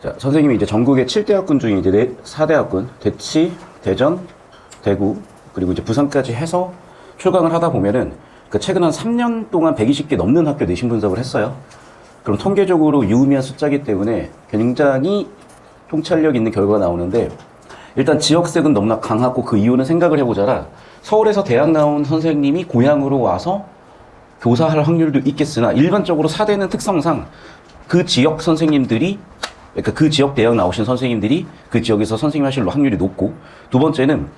자, 선생님이 이제 전국의 7대학군 중에 이제 4대학군, 대치, 대전, 대구, 그리고 이제 부산까지 해서 출강을 하다 보면은 그 최근 한 3년 동안 120개 넘는 학교 내신 분석을 했어요. 그럼 통계적으로 유의미한 숫자이기 때문에 굉장히 통찰력 있는 결과가 나오는데, 일단 지역색은 너무나 강하고 그 이유는 생각을 해보자라 서울에서 대학 나온 선생님이 고향으로 와서 교사할 확률도 있겠으나 일반적으로 4대는 특성상 그 지역 선생님들이, 그러니까 그 지역 대학 나오신 선생님들이 그 지역에서 선생님 하실 확률이 높고, 두 번째는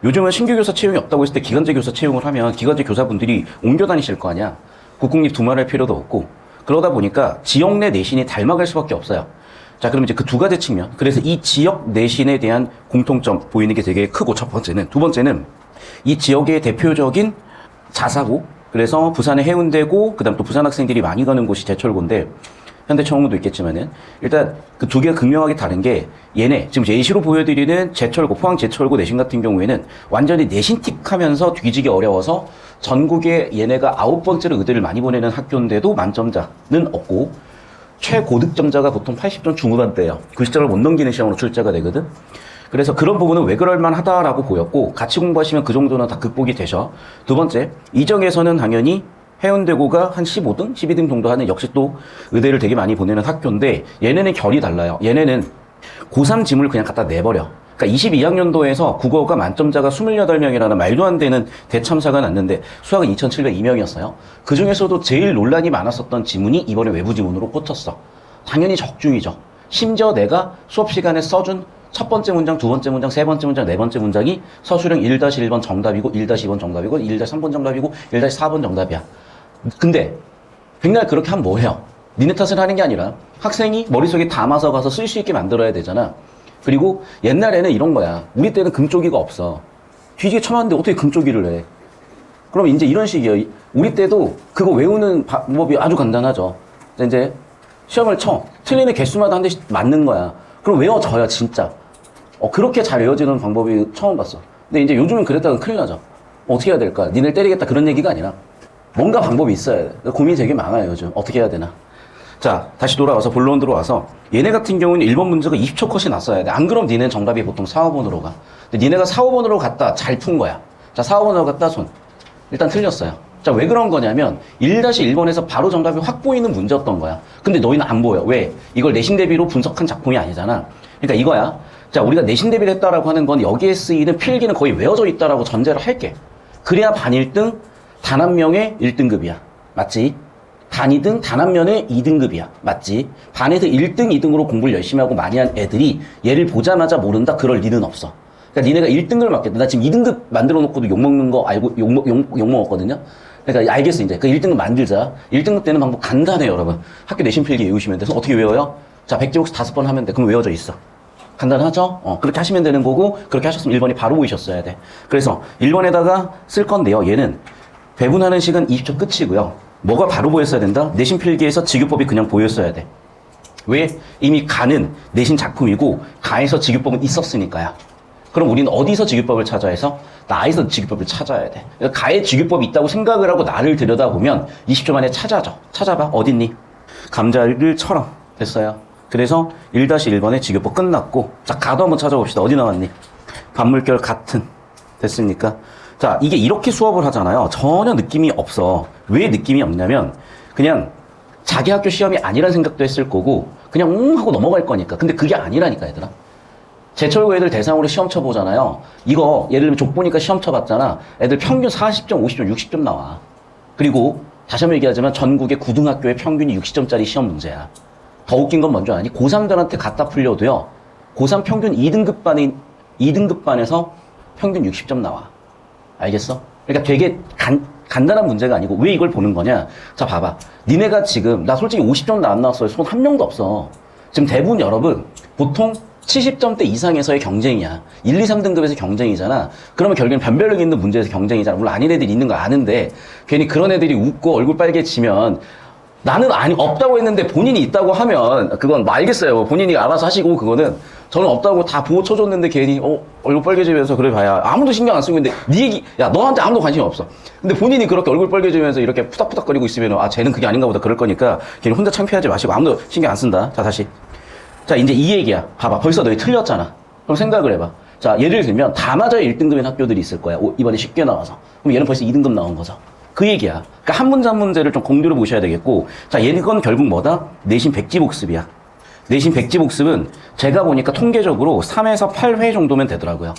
요즘은 신규 교사 채용이 없다고 했을 때 기간제 교사 채용을 하면 기간제 교사분들이 옮겨 다니실 거 아니야. 국공립 두말할 필요도 없고, 그러다 보니까 지역 내 내신이 닮아갈 수밖에 없어요. 자, 그럼 이제 그 두 가지 측면. 그래서 이 지역 내신에 대한 공통점 보이는 게 되게 크고, 첫 번째는. 두 번째는 이 지역의 대표적인 자사고, 그래서 부산의 해운대고, 그 다음 또 부산 학생들이 많이 가는 곳이 제철고인데, 현대청운도 있겠지만은, 일단 그 두 개가 극명하게 다른 게, 얘네, 지금 예시로 보여드리는 제철고, 포항 제철고 내신 같은 경우에는 완전히 내신틱 하면서 뒤지기 어려워서 전국에 얘네가 9번째로 의대를 많이 보내는 학교인데도 만점자는 없고, 최고득점자가 보통 80점 중후반대예요. 90점을 못 넘기는 시험으로 출제가 되거든. 그래서 그런 부분은 왜 그럴만 하다라고 보였고, 같이 공부하시면 그 정도는 다 극복이 되죠. 두 번째, 이정에서는 당연히 해운대고가 한 15등, 12등 정도 하는, 역시 또 의대를 되게 많이 보내는 학교인데, 얘네는 결이 달라요. 얘네는 고3 지문을 그냥 갖다 내버려. 그러니까 22학년도에서 국어가 만점자가 28명이라는 말도 안 되는 대참사가 났는데, 수학은 2,702명이었어요. 그 중에서도 제일 논란이 많았었던 지문이 이번에 외부 지문으로 꽂혔어. 당연히 적중이죠. 심지어 내가 수업 시간에 써준 첫 번째 문장, 두 번째 문장, 세 번째 문장, 네 번째 문장이 서술형 1-1번 정답이고, 1-2번 정답이고, 1-3번 정답이고, 1-4번 정답이야. 근데 백날 그렇게 하면 뭐해요? 니네 탓을 하는 게 아니라 학생이 머릿속에 담아서 가서 쓸 수 있게 만들어야 되잖아. 그리고 옛날에는 이런 거야. 우리 때는 금쪽이가 없어. 뒤지게 쳐맞는데 어떻게 금쪽이를 해? 그럼 이제 이런 식이에요. 우리 때도 그거 외우는 방법이 아주 간단하죠. 이제 시험을 쳐. 틀리는 개수마다 한 대씩 맞는 거야. 그럼 외워져요, 진짜. 그렇게 잘 외워지는 방법이 처음 봤어. 근데 이제 요즘은 그랬다가 큰일 나죠. 어떻게 해야 될까? 니네를 때리겠다 그런 얘기가 아니라 뭔가 방법이 있어야 돼. 고민이 되게 많아요, 요즘. 어떻게 해야 되나. 자, 다시 돌아와서 본론 들어와서, 얘네 같은 경우는 1번 문제가 20초 컷이 났어야 돼. 안 그럼 니네는 정답이 보통 4, 5번으로 가. 근데 니네가 4, 5번으로 갔다 잘 푼 거야. 자, 4, 5번으로 갔다 손. 일단 틀렸어요. 자, 왜 그런 거냐면 1-1번에서 바로 정답이 확 보이는 문제였던 거야. 근데 너희는 안 보여. 왜? 이걸 내신 대비로 분석한 작품이 아니잖아. 그러니까 이거야. 자, 우리가 내신 대비를 했다라고 하는 건 여기에 쓰이는 필기는 거의 외워져 있다라고 전제를 할게. 그래야 반 1등, 단 한 명의 1등급이야. 맞지? 반 2등, 단 한 명의 2등급이야. 맞지? 반에서 1등, 2등으로 공부를 열심히 하고 많이 한 애들이 얘를 보자마자 모른다? 그럴 리는 없어. 그러니까 니네가 1등급을 맞겠다. 나 지금 2등급 만들어 놓고도 욕먹는 거 알고 욕먹었거든요. 그러니까 알겠어, 이제. 그 1등급 만들자. 1등급 되는 방법 간단해요, 여러분. 학교 내신 필기 외우시면 돼서 어떻게 외워요? 자, 100제 혹시 5번 하면 돼. 그럼 외워져 있어. 간단하죠? 그렇게 하시면 되는 거고, 그렇게 하셨으면 1번이 바로 보이셨어야 돼. 그래서 1번에다가 쓸 건데요. 얘는 배분하는 시간 20초 끝이고요. 뭐가 바로 보였어야 된다? 내신 필기에서 직유법이 그냥 보였어야 돼. 왜? 이미 가는 내신 작품이고, 가에서 직유법은 있었으니까요. 그럼 우리는 어디서 직유법을 찾아야 해서? 나에서 직유법을 찾아야 돼. 그러니까 가에 직유법이 있다고 생각을 하고 나를 들여다보면 20초 만에 찾아줘. 찾아봐. 어딨니? 감자를 처럼. 됐어요. 그래서 1-1번의 직유법 끝났고, 자, 가도 한번 찾아봅시다. 어디 나왔니? 반물결 같은. 됐습니까? 자, 이게 이렇게 수업을 하잖아요. 전혀 느낌이 없어. 왜 느낌이 없냐면, 그냥 자기 학교 시험이 아니란 생각도 했을 거고, 그냥 하고 넘어갈 거니까. 근데 그게 아니라니까, 얘들아. 제철고 애들 대상으로 시험 쳐보잖아요. 이거 예를 들면 족보니까 시험 쳐봤잖아. 애들 평균 40점, 50점, 60점 나와. 그리고 다시 한번 얘기하자면 전국의 고등학교의 평균이 60점짜리 시험 문제야. 더 웃긴 건 뭔지 아니? 고3들한테 갖다 풀려도요. 고3 평균 2등급 반에서 평균 60점 나와. 알겠어? 그러니까 되게 간단한 문제가 아니고 왜 이걸 보는 거냐? 자, 봐봐. 니네가 지금 나 솔직히 50점 안 나왔어요. 손 한 명도 없어. 지금 대부분 여러분 보통 70점대 이상에서의 경쟁이야. 1, 2, 3등급에서 경쟁이잖아. 그러면 결국엔 변별력 있는 문제에서 경쟁이잖아. 물론 아닌 애들이 있는 거 아는데 괜히 그런 애들이 웃고 얼굴 빨개지면 나는 없다고 했는데 본인이 있다고 하면 그건 뭐 알겠어요. 본인이 알아서 하시고 그거는 저는 없다고 다 보고 쳐줬는데 괜히 얼굴 빨개지면서 그래 봐야 아무도 신경 안 쓰고 있는데 네 얘기 야 너한테 아무도 관심이 없어. 근데 본인이 그렇게 얼굴 빨개지면서 이렇게 푸닥푸닥거리고 있으면 쟤는 그게 아닌가 보다 그럴 거니까 괜히 혼자 창피하지 마시고 아무도 신경 안 쓴다. 자 다시. 자, 이제 이 얘기야. 봐봐. 벌써 너희 틀렸잖아. 그럼 생각을 해봐. 자, 예를 들면 다 맞아야 1등급인 학교들이 있을 거야. 이번에 쉽게 나와서. 그럼 얘는 벌써 2등급 나온 거죠. 그 얘기야. 그러니까 한 문제 한 문제를 좀 공들여 보셔야 되겠고, 자, 얘는 건 결국 뭐다? 내신 백지복습이야. 내신 백지복습은 제가 보니까 통계적으로 3에서 8회 정도면 되더라고요.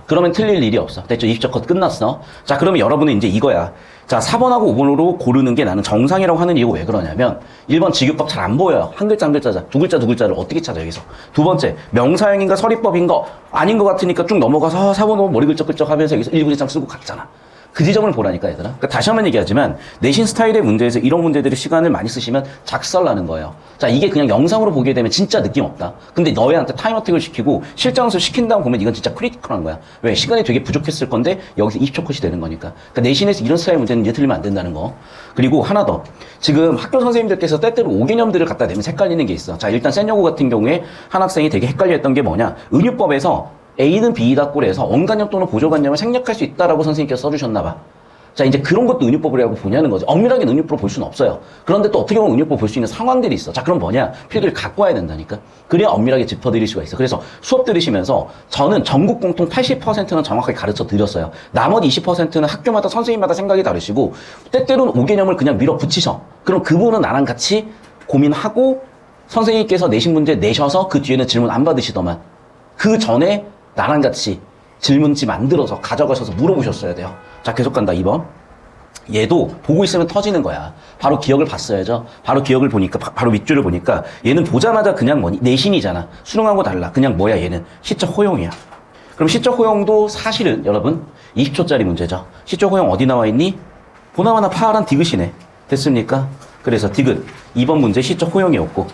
그러면 틀릴 일이 없어. 됐죠? 20초 컷 끝났어. 자, 그러면 여러분은 이제 이거야. 자, 4번하고 5번으로 고르는 게 나는 정상이라고 하는 이유가 왜 그러냐면 1번 직유법 잘 안 보여요. 한 글자 한 글자자. 두 글자 두 글자를 어떻게 찾아 여기서. 두 번째, 명사형인가 서리법인가 아닌 것 같으니까 쭉 넘어가서 4번 5번 머리 글쩍글쩍 하면서 여기서 1분의 3 쓰고 갔잖아. 그 지점을 보라니까 얘들아. 그러니까 다시 한번 얘기하지만 내신 스타일의 문제에서 이런 문제들의 시간을 많이 쓰시면 작살나는 거예요. 자, 이게 그냥 영상으로 보게 되면 진짜 느낌 없다. 근데 너희한테 타임어택을 시키고 실장에서 시킨 다음 보면 이건 진짜 크리티컬한 거야. 왜? 시간이 되게 부족했을 건데 여기서 20초 컷이 되는 거니까. 그러니까 내신에서 이런 스타일 문제는 이제 틀리면 안 된다는 거. 그리고 하나 더. 지금 학교 선생님들께서 때때로 5개념들을 갖다 내면서 헷갈리는 게 있어. 자, 일단 센여고 같은 경우에 한 학생이 되게 헷갈려했던 게 뭐냐. 은유법에서 A는 B이다 꼴에서 원관념 또는 보조관념을 생략할 수 있다라고 선생님께서 써주셨나 봐. 자, 이제 그런 것도 은유법이라고 보냐는 거죠. 엄밀하게 은유법으로 볼 수는 없어요. 그런데 또 어떻게 보면 은유법 볼 수 있는 상황들이 있어. 자, 그럼 뭐냐? 필기를 갖고 와야 된다니까. 그래야 엄밀하게 짚어드릴 수가 있어. 그래서 수업 들으시면서 저는 전국 공통 80%는 정확하게 가르쳐 드렸어요. 나머지 20%는 학교마다 선생님마다 생각이 다르시고 때때로는 5개념을 그냥 밀어붙이셔. 그럼 그분은 나랑 같이 고민하고 선생님께서 내신 문제 내셔서 그 뒤에는 질문 안 받으시더만 그 전에 나랑 같이 질문지 만들어서 가져가셔서 물어보셨어야 돼요. 자, 계속 간다. 2번. 얘도 보고 있으면 터지는 거야. 바로 기억을 봤어야죠. 바로 기억을 보니까, 바로 밑줄을 보니까 얘는 보자마자 그냥 뭐니? 내신이잖아. 수능하고 달라. 그냥 뭐야 얘는? 시적 호용이야. 그럼 시적 호용도 사실은 여러분 20초짜리 문제죠. 시적 호용 어디 나와 있니? 보나마나 파란 디귿이네. 됐습니까? 그래서 디귿 2번 문제 시적 호용이었고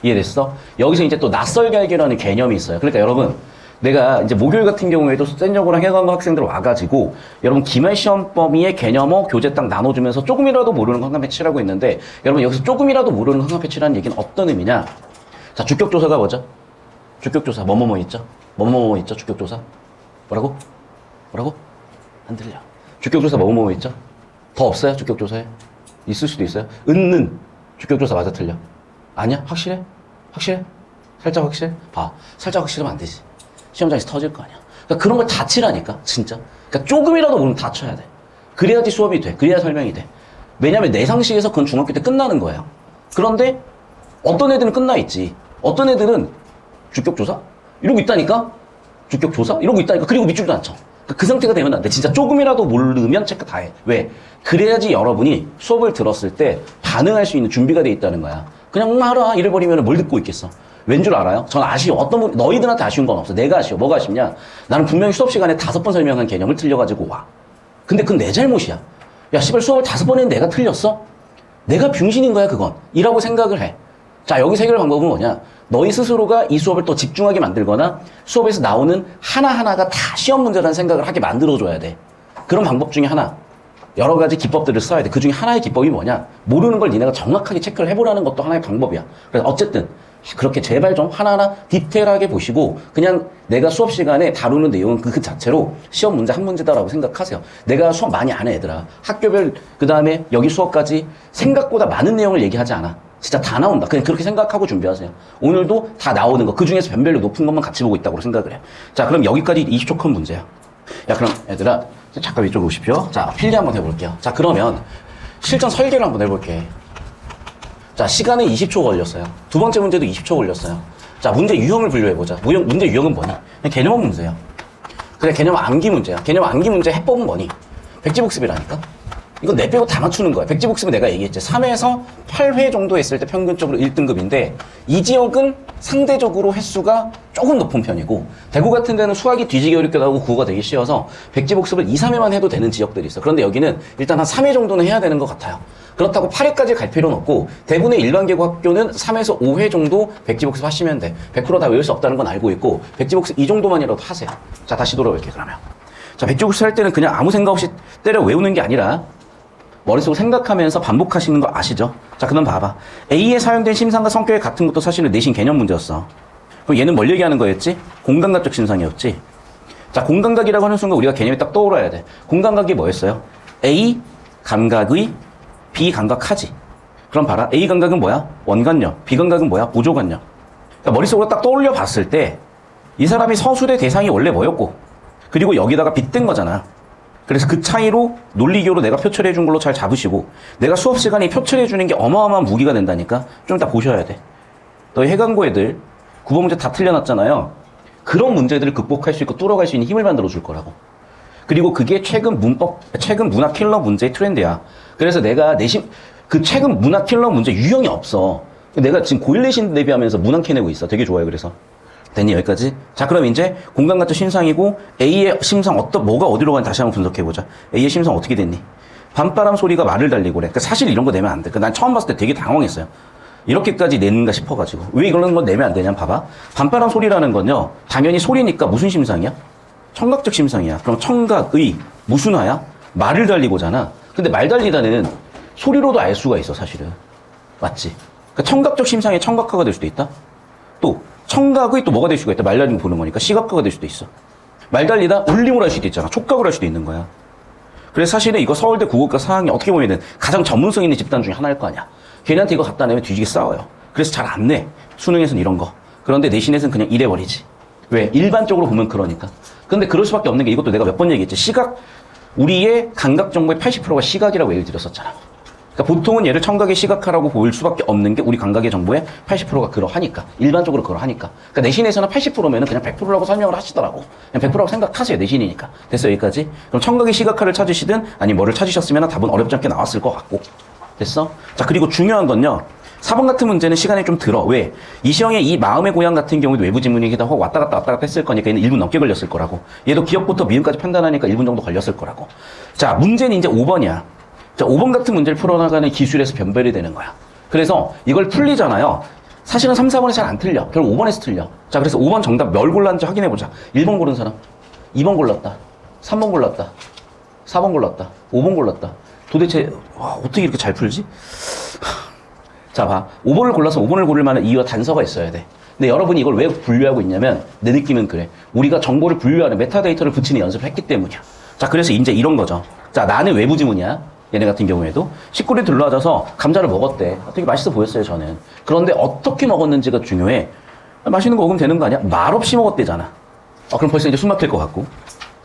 이해됐어? 여기서 이제 또 낯설게 알기라는 개념이 있어요. 그러니까 여러분 내가 이제 목요일 같은 경우에도 센여고랑 해관고 학생들 와가지고 여러분 기말 시험 범위의 개념어 교재 딱 나눠주면서 조금이라도 모르는 거 항상 패치라고 했는데 여러분 여기서 조금이라도 모르는 거 항상 패치라는 얘기는 어떤 의미냐? 자, 주격조사가 뭐죠? 주격조사 뭐뭐뭐 있죠? 뭐뭐뭐 있죠? 주격조사 뭐라고? 뭐라고? 안 들려. 주격조사 뭐뭐뭐 있죠? 더 없어요? 주격조사에? 있을 수도 있어요. 은는 주격조사 맞아 틀려? 아니야? 확실해? 확실해? 살짝 확실해? 봐. 살짝 확실하면 안 되지. 시험장에서 터질 거 아니야. 그러니까 그런 걸 다 치라니까, 진짜. 그러니까 조금이라도 모르면 다 쳐야 돼. 그래야지 수업이 돼. 그래야 설명이 돼. 왜냐면 내 상식에서 그건 중학교 때 끝나는 거예요. 그런데 어떤 애들은 끝나 있지. 어떤 애들은 주격조사? 이러고 있다니까? 주격조사? 이러고 있다니까? 그리고 밑줄도 안 쳐. 그러니까 그 상태가 되면 안 돼. 진짜 조금이라도 모르면 체크 다 해. 왜? 그래야지 여러분이 수업을 들었을 때 반응할 수 있는 준비가 돼 있다는 거야. 그냥 알아. 이래버리면 뭘 듣고 있겠어. 왠 줄 알아요? 전 아쉬워. 어떤 분, 너희들한테 아쉬운 건 없어. 내가 아쉬워. 뭐가 아쉽냐? 나는 분명히 수업 시간에 5번 설명한 개념을 틀려가지고 와. 근데 그건 내 잘못이야. 야, 씨발 수업을 5번 했는데 내가 틀렸어? 내가 병신인 거야, 그건. 이라고 생각을 해. 자, 여기서 해결 방법은 뭐냐? 너희 스스로가 이 수업을 또 집중하게 만들거나 수업에서 나오는 하나하나가 다 시험 문제라는 생각을 하게 만들어줘야 돼. 그런 방법 중에 하나. 여러 가지 기법들을 써야 돼. 그 중에 하나의 기법이 뭐냐? 모르는 걸 니네가 정확하게 체크를 해보라는 것도 하나의 방법이야. 그래서 어쨌든 그렇게 제발 좀 하나하나 디테일하게 보시고 그냥 내가 수업 시간에 다루는 내용은 그 자체로 시험 문제 한 문제다라고 생각하세요. 내가 수업 많이 안 해, 얘들아. 학교별 그 다음에 여기 수업까지 생각보다 많은 내용을 얘기하지 않아. 진짜 다 나온다. 그냥 그렇게 생각하고 준비하세요. 오늘도 다 나오는 거, 그 중에서 변별력 높은 것만 같이 보고 있다고 생각을 해요. 자, 그럼 여기까지 20초 큰 문제야. 야, 그럼 얘들아 잠깐 이쪽으로 오십시오. 자, 필기 한번 해볼게요. 자, 그러면 실전 설계를 한번 해볼게. 자, 시간은 20초 걸렸어요. 두 번째 문제도 20초 걸렸어요. 자, 문제 유형을 분류해보자. 문제 유형은 뭐니? 그냥 개념 문제야. 그래, 개념 암기 문제야. 개념 암기 문제 해법은 뭐니? 백지복습이라니까? 이건 내 빼고 다 맞추는 거야. 백지복습은 내가 얘기했지. 3회에서 8회 정도 했을 때 평균적으로 1등급인데 이 지역은 상대적으로 횟수가 조금 높은 편이고 대구 같은 데는 수학이 뒤지게 어렵게 나오고 국어가 되게 쉬워서 백지복습을 2, 3회만 해도 되는 지역들이 있어. 그런데 여기는 일단 한 3회 정도는 해야 되는 것 같아요. 그렇다고 8회까지 갈 필요는 없고 대부분의 일반계고 학교는 3에서 5회 정도 백지복습 하시면 돼. 100% 다 외울 수 없다는 건 알고 있고 백지복습 이 정도만이라도 하세요. 자, 다시 돌아올게 그러면. 자, 백지복습 할 때는 그냥 아무 생각 없이 때려 외우는 게 아니라 머릿속으로 생각하면서 반복하시는 거 아시죠? 자, 그럼 봐봐. A에 사용된 심상과 성격이 같은 것도 사실은 내신 개념 문제였어. 그럼 얘는 뭘 얘기하는 거였지? 공감각적 심상이었지. 자, 공감각이라고 하는 순간 우리가 개념이 딱 떠올라야 돼. 공감각이 뭐였어요? A 감각의 B 감각하지. 그럼 봐라. A 감각은 뭐야? 원관념. B 감각은 뭐야? 보조관념. 그러니까 머릿속으로 딱 떠올려 봤을 때 이 사람이 서술의 대상이 원래 뭐였고 그리고 여기다가 빗댄 거잖아. 그래서 그 차이로 논리기호로 내가 표출해 준 걸로 잘 잡으시고 내가 수업 시간에 표출해 주는 게 어마어마한 무기가 된다니까 좀 이따 보셔야 돼. 너희 해강고 애들 9번 문제 다 틀려놨잖아요. 그런 문제들을 극복할 수 있고 뚫어갈 수 있는 힘을 만들어 줄 거라고. 그리고 그게 최근 문학 킬러 문제의 트렌드야. 그래서 내가 그 최근 문학 킬러 문제 유형이 없어. 내가 지금 고1 내신 대비하면서 문학 캐내고 있어. 되게 좋아요. 그래서. 됐니? 여기까지? 자, 그럼 이제 공간가짜 심상이고 A의 심상 뭐가 어디로 가는지 다시 한번 분석해보자. A의 심상 어떻게 됐니? 밤바람 소리가 말을 달리고 그래. 그러니까 사실 이런 거 내면 안 돼. 그러니까 난 처음 봤을 때 되게 당황했어요. 이렇게까지 내는가 싶어가지고. 왜 이런 건 내면 안 되냐? 봐봐. 밤바람 소리라는 건요. 당연히 소리니까 무슨 심상이야? 청각적 심상이야. 그럼 청각의 무슨 화야? 말을 달리고잖아. 근데 말 달리다는 소리로도 알 수가 있어, 사실은. 맞지? 그러니까 청각적 심상의 청각화가 될 수도 있다. 또 청각의 또 뭐가 될 수가 있다. 말 달리고 보는 거니까 시각화가 될 수도 있어. 말 달리다 울림을 할 수도 있잖아. 촉각을 할 수도 있는 거야. 그래서 사실은 이거 서울대 국어과 4학년 어떻게 보면은 가장 전문성 있는 집단 중에 하나일 거 아니야. 걔네한테 이거 갖다 내면 뒤지게 싸워요. 그래서 잘 안 내. 수능에서는 이런 거. 그런데 내신에서는 그냥 이래버리지. 왜? 일반적으로 보면 그러니까. 근데 그럴 수밖에 없는 게 이것도 내가 몇 번 얘기했지. 우리의 감각 정보의 80%가 시각이라고 예를 들었었잖아. 그러니까 보통은 얘를 청각의 시각화라고 보일 수밖에 없는 게 우리 감각의 정보의 80%가 그러하니까. 일반적으로 그러하니까. 그러니까 내신에서는 80%면은 그냥 100%라고 설명을 하시더라고. 그냥 100%라고 생각하세요. 내신이니까. 됐어, 여기까지? 그럼 청각의 시각화를 찾으시든 아니 뭐를 찾으셨으면 답은 어렵지 않게 나왔을 것 같고. 됐어? 자, 그리고 중요한 건요. 4번 같은 문제는 시간이 좀 들어. 왜? 이시영의 이 마음의 고향 같은 경우도 외부 지문이기도 하고 왔다 갔다 했을 거니까 얘는 1분 넘게 걸렸을 거라고. 얘도 기억부터 미음까지 판단하니까 1분 정도 걸렸을 거라고. 자, 문제는 이제 5번이야. 자, 5번 같은 문제를 풀어나가는 기술에서 변별이 되는 거야. 그래서 이걸 풀리잖아요. 사실은 3, 4번에 잘 안 틀려. 결국 5번에서 틀려. 자, 그래서 5번 정답 뭘 골랐는지 확인해보자. 1번 고른 사람. 2번 골랐다. 3번 골랐다. 4번 골랐다. 5번 골랐다. 도대체 어떻게 이렇게 잘 풀지? 자, 봐. 5번을 골라서 5번을 고를 만한 이유와 단서가 있어야 돼. 근데 여러분이 이걸 왜 분류하고 있냐면 내 느낌은 그래. 우리가 정보를 분류하는 메타데이터를 붙이는 연습을 했기 때문이야. 자, 그래서 이제 이런 거죠. 자, 나는 외부 지문이야. 얘네 같은 경우에도 식구를 들러앉아서 감자를 먹었대. 되게 맛있어 보였어요, 저는. 그런데 어떻게 먹었는지가 중요해. 맛있는 거 먹으면 되는 거 아니야? 말없이 먹었대잖아. 그럼 벌써 이제 숨 막힐 것 같고.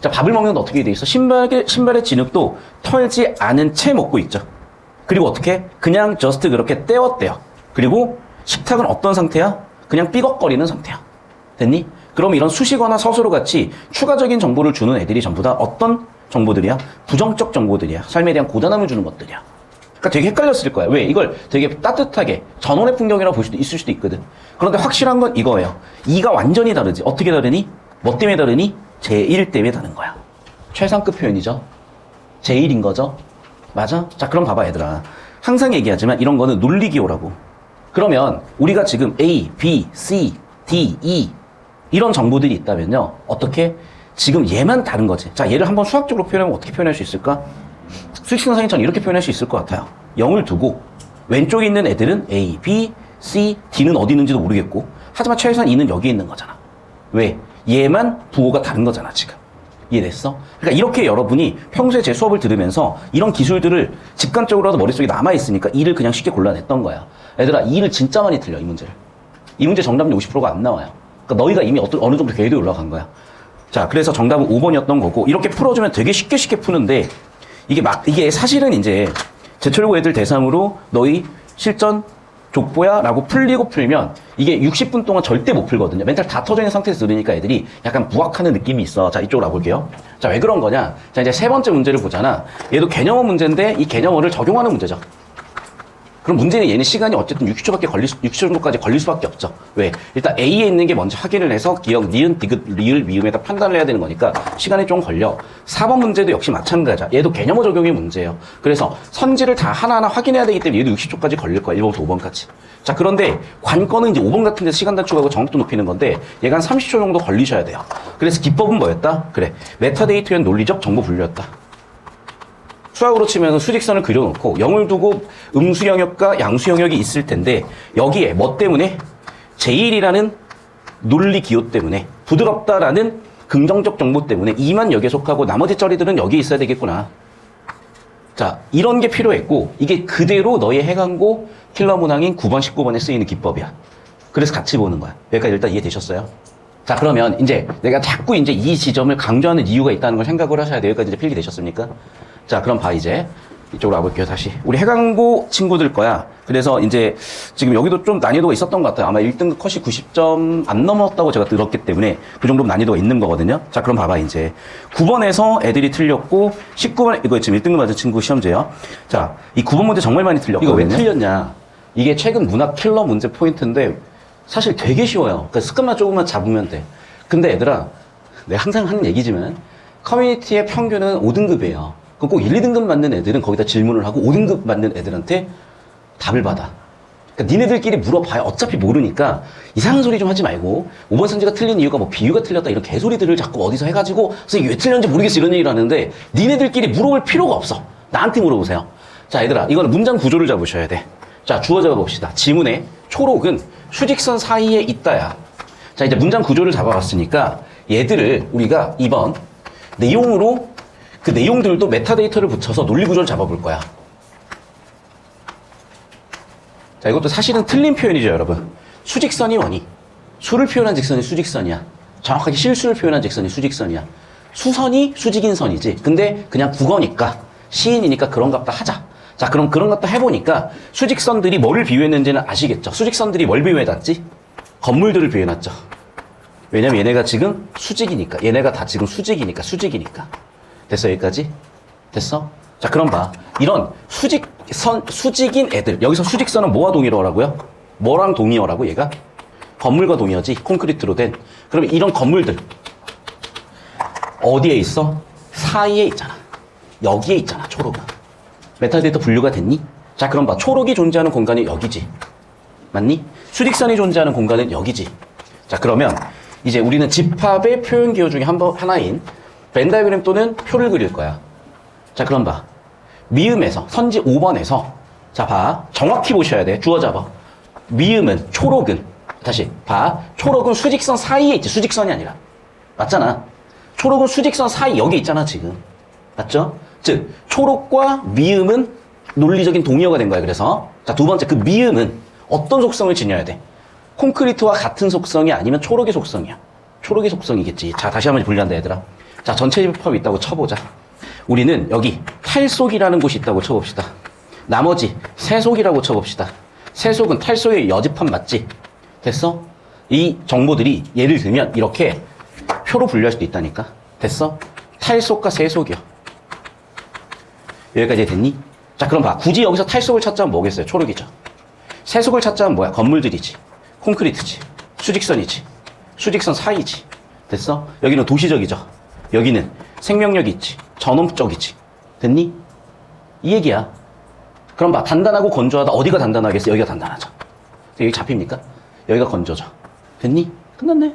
자, 밥을 먹는 건 어떻게 돼 있어? 신발의 진흙도 털지 않은 채 먹고 있죠. 그리고 어떻게? 그냥 저스트 그렇게 떼었대요. 그리고 식탁은 어떤 상태야? 그냥 삐걱거리는 상태야. 됐니? 그럼 이런 수식어나 서술어 같이 추가적인 정보를 주는 애들이 전부 다 어떤 정보들이야? 부정적 정보들이야. 삶에 대한 고단함을 주는 것들이야. 그러니까 되게 헷갈렸을 거야. 왜? 이걸 되게 따뜻하게 전원의 풍경이라고 볼 수도 있을 수도 있거든. 그런데 확실한 건 이거예요. 이가 완전히 다르지. 어떻게 다르니? 뭐 때문에 다르니? 제1 때문에 다른 거야. 최상급 표현이죠. 제1인 거죠. 맞아? 자, 그럼 봐봐, 얘들아. 항상 얘기하지만 이런 거는 논리기호라고. 그러면 우리가 지금 A, B, C, D, E 이런 정보들이 있다면요. 어떻게? 지금 얘만 다른 거지. 자, 얘를 한번 수학적으로 표현하면 어떻게 표현할 수 있을까? 수식 선생님처럼 이렇게 표현할 수 있을 것 같아요. 0을 두고 왼쪽에 있는 애들은 A, B, C, D는 어디 있는지도 모르겠고 하지만 최소한 E는 여기 있는 거잖아. 왜? 얘만 부호가 다른 거잖아, 지금. 이해됐어? 그러니까 이렇게 여러분이 평소에 제 수업을 들으면서 이런 기술들을 직관적으로라도 머릿속에 남아있으니까 E를 그냥 쉽게 골라냈던 거야. 얘들아, E를 진짜 많이 틀려, 이 문제를. 이 문제 정답률 50%가 안 나와요. 그러니까 너희가 이미 어느 정도 궤도에 올라간 거야. 자, 그래서 정답은 5번이었던 거고, 이렇게 풀어주면 되게 쉽게 푸는데, 이게 사실은 이제, 제철고 애들 대상으로 너희 실전 족보야? 라고 풀면, 이게 60분 동안 절대 못 풀거든요. 멘탈 다 터져 있는 상태에서 들으니까 애들이 약간 부학하는 느낌이 있어. 자, 이쪽으로 와볼게요. 자, 왜 그런 거냐? 자, 이제 세 번째 문제를 보잖아. 얘도 개념어 문제인데, 이 개념어를 적용하는 문제죠. 그럼 문제는 얘는 시간이 어쨌든 60초 정도까지 걸릴 수밖에 없죠. 왜? 일단 A에 있는 게 먼저 확인을 해서 기억, 니은, 디귿, 리을, 미음에다 판단을 해야 되는 거니까 시간이 좀 걸려. 4번 문제도 역시 마찬가지야. 얘도 개념어 적용의 문제예요. 그래서 선지를 다 하나하나 확인해야 되기 때문에 얘도 60초까지 걸릴 거야. 1번부터 5번까지. 자, 그런데 관건은 이제 5번 같은 데서 시간 단축하고 정확도 높이는 건데 얘가 한 30초 정도 걸리셔야 돼요. 그래서 기법은 뭐였다? 그래. 메타데이터의 논리적 정보 분류였다. 수학으로 치면 수직선을 그려놓고 0을 두고 음수 영역과 양수 영역이 있을 텐데 여기에 뭐 때문에? 제1이라는 논리 기호 때문에 부드럽다라는 긍정적 정보 때문에 2만 여기에 속하고 나머지 쩌리들은 여기에 있어야 되겠구나. 자, 이런 게 필요했고 이게 그대로 너의 해강고 킬러 문항인 9번, 19번에 쓰이는 기법이야. 그래서 같이 보는 거야. 여기까지 일단 이해되셨어요? 자, 그러면 이제 내가 자꾸 이제 이 지점을 강조하는 이유가 있다는 걸 생각을 하셔야 돼요. 여기까지 이제 필기되셨습니까? 자, 그럼 봐, 이제. 이쪽으로 와볼게요, 다시. 우리 해강고 친구들 거야. 그래서 이제 지금 여기도 좀 난이도가 있었던 것 같아요. 아마 1등급 컷이 90점 안 넘었다고 제가 들었기 때문에 그 정도 난이도가 있는 거거든요. 자, 그럼 봐봐, 이제. 9번에서 애들이 틀렸고, 19번, 이거 지금 1등급 맞은 친구 시험제요. 자, 이 9번 문제 정말 많이 틀렸거든요. 이거 왜 틀렸냐? 이게 최근 문학 킬러 문제 포인트인데, 사실 되게 쉬워요. 그러니까 습관만 조금만 잡으면 돼. 근데 얘들아, 내가 항상 하는 얘기지만, 커뮤니티의 평균은 5등급이에요. 꼭 1, 2등급 맞는 애들은 거기다 질문을 하고 5등급 맞는 애들한테 답을 받아. 그러니까 니네들끼리 물어봐야 어차피 모르니까 이상한 소리 좀 하지 말고 5번 선지가 틀린 이유가 뭐 비유가 틀렸다 이런 개소리들을 자꾸 어디서 해가지고 선생님 왜 틀렸는지 모르겠어 이런 얘기를 하는데 니네들끼리 물어볼 필요가 없어. 나한테 물어보세요. 자, 얘들아, 이거는 문장 구조를 잡으셔야 돼. 자, 주어 잡아봅시다. 지문에 초록은 수직선 사이에 있다야. 자, 이제 문장 구조를 잡아봤으니까 얘들을 우리가 2번 내용으로 그 내용들도 메타데이터를 붙여서 논리 구조를 잡아볼 거야. 자, 이것도 사실은 틀린 표현이죠, 여러분. 수직선이 원이. 수를 표현한 직선이 수직선이야. 정확하게 실수를 표현한 직선이 수직선이야. 수선이 수직인 선이지. 근데 그냥 국어니까, 시인이니까 그런 값다 하자. 자, 그럼 그런 값다 해보니까 수직선들이 뭐를 비유했는지는 아시겠죠? 수직선들이 뭘 비유해놨지? 건물들을 비유해놨죠. 왜냐면 얘네가 지금 수직이니까. 얘네가 다 지금 수직이니까. 됐어, 여기까지? 됐어? 자, 그럼 봐. 이런 수직인 애들. 여기서 수직선은 뭐와 동일어라고요? 뭐랑 동의어라고, 얘가? 건물과 동의어지. 콘크리트로 된. 그러면 이런 건물들. 어디에 있어? 사이에 있잖아. 여기에 있잖아, 초록은. 메타데이터 분류가 됐니? 자, 그럼 봐. 초록이 존재하는 공간이 여기지. 맞니? 수직선이 존재하는 공간은 여기지. 자, 그러면 이제 우리는 집합의 표현 기호 중에 하나인 벤다이그램 또는 표를 그릴 거야. 자, 그럼 봐. 미음에서, 선지 5번에서, 자, 봐. 정확히 보셔야 돼. 주어 잡아. 미음은, 초록은, 다시, 봐. 초록은 수직선 사이에 있지. 수직선이 아니라. 맞잖아. 초록은 수직선 사이, 여기 있잖아, 지금. 맞죠? 즉, 초록과 미음은 논리적인 동의어가 된 거야, 그래서. 자, 두 번째, 그 미음은 어떤 속성을 지녀야 돼? 콘크리트와 같은 속성이 아니면 초록의 속성이야. 초록의 속성이겠지. 자, 다시 한번 분류한다, 얘들아. 자, 전체 집합이 있다고 쳐보자. 우리는 여기 탈속이라는 곳이 있다고 쳐봅시다. 나머지 세속이라고 쳐봅시다. 세속은 탈속의 여집합 맞지? 됐어? 이 정보들이 예를 들면 이렇게 표로 분류할 수도 있다니까. 됐어? 탈속과 세속이요. 여기까지 됐니? 자, 그럼 봐. 굳이 여기서 탈속을 찾자면 뭐겠어요? 초록이죠. 세속을 찾자면 뭐야? 건물들이지. 콘크리트지. 수직선이지. 수직선 사이지. 됐어? 여기는 도시적이죠. 여기는 생명력이 있지. 전원적이지. 됐니? 이 얘기야. 그럼 봐. 단단하고 건조하다. 어디가 단단하겠어? 여기가 단단하죠. 여기 잡힙니까? 여기가 건조죠. 됐니? 끝났네.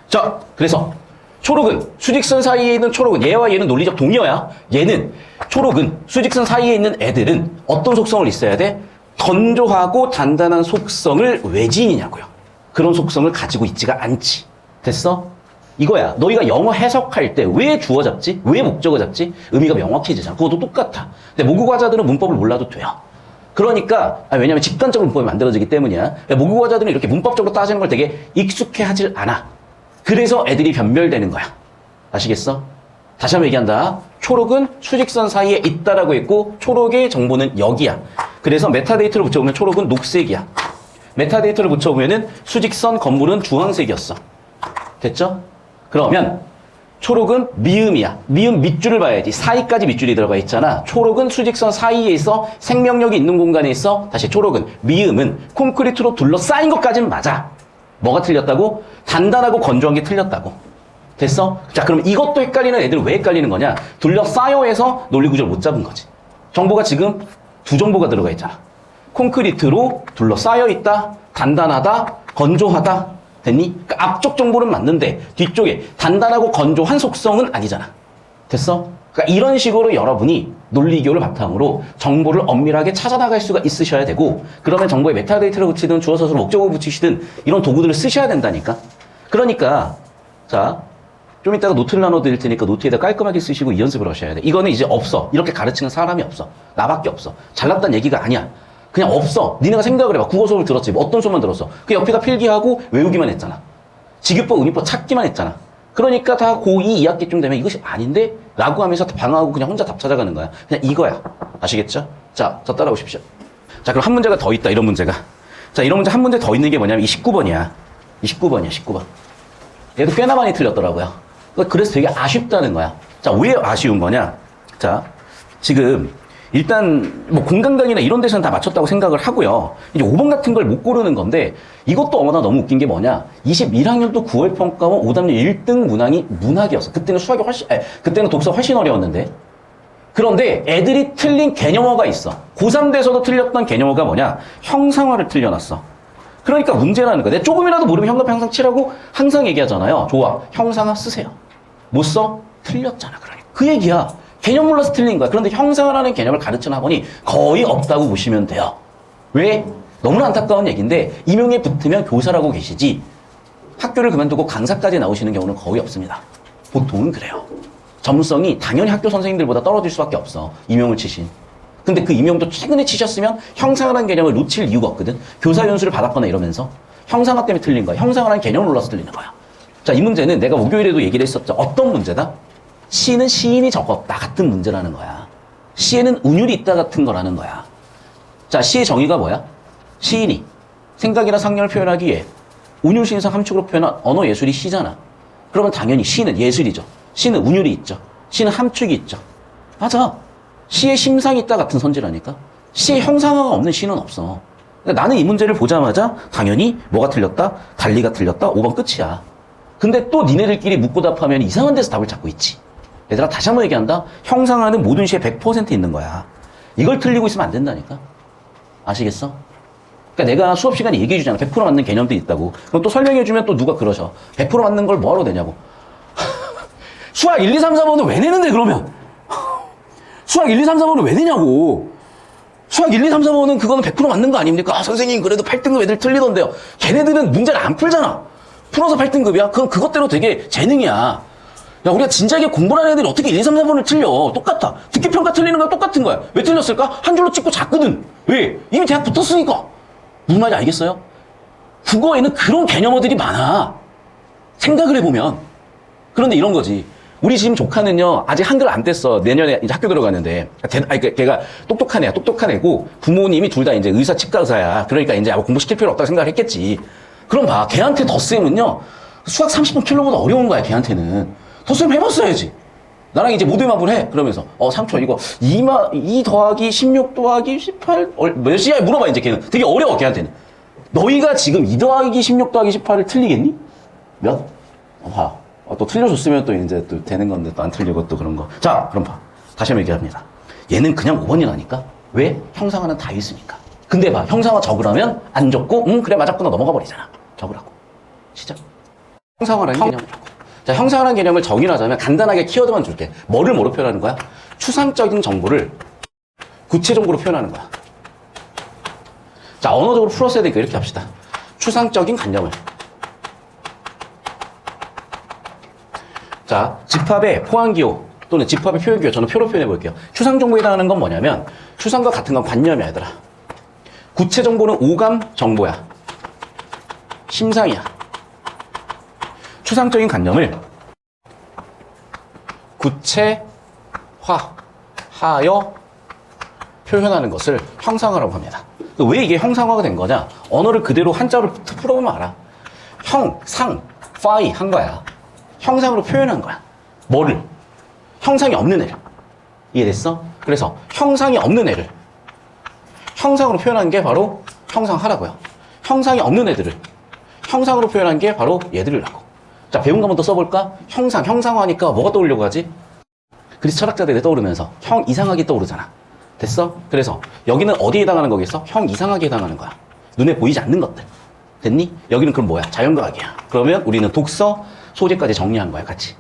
자, 그래서 초록은 수직선 사이에 있는 초록은 얘와 얘는 논리적 동의어야. 얘는 초록은 수직선 사이에 있는 애들은 어떤 속성을 있어야 돼? 건조하고 단단한 속성을 왜 지니냐고요. 그런 속성을 가지고 있지가 않지. 됐어? 이거야. 너희가 영어 해석할 때 왜 주어 잡지? 왜 목적어 잡지? 의미가 명확해지잖아. 그것도 똑같아. 근데 모국어자들은 문법을 몰라도 돼요. 그러니까 왜냐면 직관적으로 문법이 만들어지기 때문이야. 모국어자들은 이렇게 문법적으로 따지는 걸 되게 익숙해 하질 않아. 그래서 애들이 변별되는 거야. 아시겠어? 다시 한번 얘기한다. 초록은 수직선 사이에 있다라고 했고 초록의 정보는 여기야. 그래서 메타데이터를 붙여보면 초록은 녹색이야. 메타데이터를 붙여보면은 수직선 건물은 주황색이었어. 됐죠? 그러면 초록은 미음이야. 미음 밑줄을 봐야지. 사이까지 밑줄이 들어가 있잖아. 초록은 수직선 사이에 있어. 생명력이 있는 공간에 있어. 다시 초록은, 미음은 콘크리트로 둘러싸인 것까지는 맞아. 뭐가 틀렸다고? 단단하고 건조한 게 틀렸다고. 됐어? 자, 그럼 이것도 헷갈리는 애들은 왜 헷갈리는 거냐? 둘러싸여 해서 논리구조를 못 잡은 거지. 정보가 지금 두 정보가 들어가 있잖아. 콘크리트로 둘러싸여 있다. 단단하다. 건조하다. 됐니? 그러니까 앞쪽 정보는 맞는데 뒤쪽에 단단하고 건조한 속성은 아니잖아. 됐어? 그러니까 이런 식으로 여러분이 논리기호를 바탕으로 정보를 엄밀하게 찾아나갈 수가 있으셔야 되고 그러면 정보에 메타데이터를 붙이든 주어 서술을 목적어를 붙이시든 이런 도구들을 쓰셔야 된다니까. 그러니까 자, 좀 이따가 노트를 나눠드릴 테니까 노트에다 깔끔하게 쓰시고 이 연습을 하셔야 돼. 이거는 이제 없어. 이렇게 가르치는 사람이 없어. 나밖에 없어. 잘났다는 얘기가 아니야. 그냥 없어. 니네가 생각을 해봐. 국어 수업을 들었지. 뭐 어떤 수업만 들었어. 그 옆에다 필기하고 외우기만 했잖아. 직유법, 은유법 찾기만 했잖아. 그러니까 다 고2, 2학기쯤 되면 이것이 아닌데? 라고 하면서 방황하고 그냥 혼자 답 찾아가는 거야. 그냥 이거야. 아시겠죠? 자, 저 따라오십시오. 자, 그럼 한 문제가 더 있다. 이런 문제가. 자, 이런 문제 한 문제 더 있는 게 뭐냐면 이 19번이야. 이 19번이야, 19번. 얘도 꽤나 많이 틀렸더라고요. 그래서 되게 아쉽다는 거야. 자, 왜 아쉬운 거냐? 자, 지금 일단 뭐 공강당이나 이런 데서는 다 맞췄다고 생각을 하고요. 이제 5번 같은 걸 못 고르는 건데 이것도 어머나 너무 웃긴 게 뭐냐? 21학년도 9월 평가원 5담요 1등 문항이 문학이었어. 그때는 수학이 훨씬, 그때는 독서 훨씬 어려웠는데. 그런데 애들이 틀린 개념어가 있어. 고3 돼서도 틀렸던 개념어가 뭐냐? 형상화를 틀려놨어. 그러니까 문제라는 거야. 내가 조금이라도 모르면 형답 항상 치라고 항상 얘기하잖아요. 좋아. 형상화 쓰세요. 못 써? 틀렸잖아. 그러니까. 그 얘기야. 개념 몰라서 틀린 거야. 그런데 형상화라는 개념을 가르치는 학원이 거의 없다고 보시면 돼요. 왜? 너무나 안타까운 얘기인데 임용에 붙으면 교사라고 계시지 학교를 그만두고 강사까지 나오시는 경우는 거의 없습니다. 보통은 그래요. 전문성이 당연히 학교 선생님들보다 떨어질 수밖에 없어. 임용을 치신. 근데 그 임용도 최근에 치셨으면 형상화라는 개념을 놓칠 이유가 없거든. 교사 연수를 받았거나 이러면서 형상화 때문에 틀린 거야. 형상화라는 개념을 몰라서 틀리는 거야. 자, 이 문제는 내가 목요일에도 얘기를 했었죠. 어떤 문제다? 시는 시인이 적었다 같은 문제라는 거야. 시에는 운율이 있다 같은 거라는 거야. 자, 시의 정의가 뭐야? 시인이 생각이나 상념을 표현하기 위해 운율 신상 함축으로 표현한 언어 예술이 시잖아. 그러면 당연히 시는 예술이죠. 시는 운율이 있죠. 시는 함축이 있죠. 맞아. 시에 심상이 있다 같은 선지라니까. 시에 형상화가 없는 시는 없어. 그러니까 나는 이 문제를 보자마자 당연히 뭐가 틀렸다? 달리가 틀렸다? 5번 끝이야. 근데 또 니네들끼리 묻고 답하면 이상한 데서 답을 찾고 있지. 얘들아, 다시 한번 얘기한다. 형상화는 모든 시에 100% 있는 거야. 이걸 틀리고 있으면 안 된다니까. 아시겠어? 그러니까 내가 수업 시간에 얘기해 주잖아. 100% 맞는 개념도 있다고. 그럼 또 설명해 주면 또 누가 그러셔. 100% 맞는 걸 뭐하러 내냐고. 수학 1, 2, 3, 4번은 왜 내는데 그러면? 수학 1, 2, 3, 4번은 왜 내냐고. 수학 1, 2, 3, 4번은 그거는 100% 맞는 거 아닙니까? 아, 선생님 그래도 8등급 애들 틀리던데요. 걔네들은 문제를 안 풀잖아. 풀어서 8등급이야? 그럼 그것대로 되게 재능이야. 야, 우리가 진지하게 공부하는 애들이 어떻게 1, 2, 3, 4번을 틀려? 똑같아. 듣기평가 틀리는 건 똑같은 거야. 왜 틀렸을까? 한 줄로 찍고 잤거든. 왜? 이미 대학 붙었으니까. 무슨 말인지 알겠어요? 국어에는 그런 개념어들이 많아. 생각을 해보면. 그런데 이런 거지. 우리 지금 조카는요, 아직 한글 안 뗐어. 내년에 이제 학교 들어가는데. 걔가 똑똑한 애야. 똑똑한 애고, 부모님이 둘 다 이제 의사, 치과 의사야. 그러니까 이제 공부시킬 필요 없다고 생각을 했겠지. 그럼 봐. 걔한테 덧셈은요, 수학 30번 킬로보다 어려운 거야, 걔한테는. 덧셈 해봤어야지. 나랑 이제 모대마블 해. 그러면서, 삼촌, 이거 2 더하기 16 더하기 18, 몇이야? 물어봐, 이제 걔는. 되게 어려워, 걔한테는. 너희가 지금 2 더하기 16 더하기 18을 틀리겠니? 몇? 봐. 또 틀려줬으면 또 이제 또 되는 건데 또 안 틀리고 또 그런 거. 자, 그럼 봐. 다시 한번 얘기합니다. 얘는 그냥 5번이라니까? 왜? 형상화는 다 있으니까. 근데 봐. 형상화 적으라면 안 적고, 그래, 맞았구나 넘어가 버리잖아. 적으라고. 시작. 형상화라는 개념이라고. 자, 형상화라는 개념을 정의하자면 간단하게 키워드만 줄게. 뭐를 뭐로 표현하는 거야? 추상적인 정보를 구체 정보로 표현하는 거야. 자, 언어적으로 풀었어야 되니까 이렇게 합시다. 추상적인 관념을. 자, 집합의 포함기호 또는 집합의 표현기호, 저는 표로 표현해 볼게요. 추상 정보에 해당하는 건 뭐냐면 추상과 같은 건 관념이야, 얘들아. 구체 정보는 오감 정보야. 심상이야. 추상적인 관념을 구체화하여 표현하는 것을 형상화라고 합니다. 왜 이게 형상화가 된 거냐? 언어를 그대로 한자로 풀어보면 알아. 형, 상, 파이 한 거야. 형상으로 표현한 거야. 뭐를? 형상이 없는 애를. 이해됐어? 그래서 형상이 없는 애를 형상으로 표현한 게 바로 형상하라고요. 형상이 없는 애들을 형상으로 표현한 게 바로 얘들이라고. 자, 배운 거 한번 더 써볼까? 형상화하니까 뭐가 떠오르려고 하지? 그리스 철학자들이 떠오르면서 형 이상하게 떠오르잖아. 됐어? 그래서 여기는 어디에 해당하는 거겠어? 형 이상하게 해당하는 거야. 눈에 보이지 않는 것들. 됐니? 여기는 그럼 뭐야? 자연과학이야. 그러면 우리는 독서, 소재까지 정리한 거야, 같이.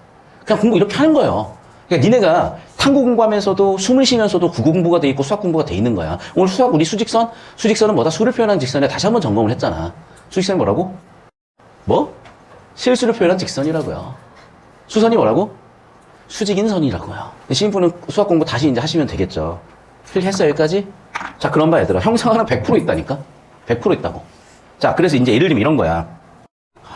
그냥 공부 이렇게 하는 거예요. 그러니까 니네가 탐구 공부하면서도 숨을 쉬면서도 국어 공부가 돼 있고 수학 공부가 돼 있는 거야. 오늘 수학 우리 수직선? 수직선은 뭐다? 수를 표현한 직선에 다시 한번 점검을 했잖아. 수직선이 뭐라고? 뭐? 실수를 표현한 직선이라고요. 수선이 뭐라고? 수직인 선이라고요. 시인부는 수학 공부 다시 이제 하시면 되겠죠. 필 했어요, 여기까지? 자, 그럼 봐, 얘들아. 형상화는 100% 있다니까? 100% 있다고. 자, 그래서 이제 예를 들면 이런 거야.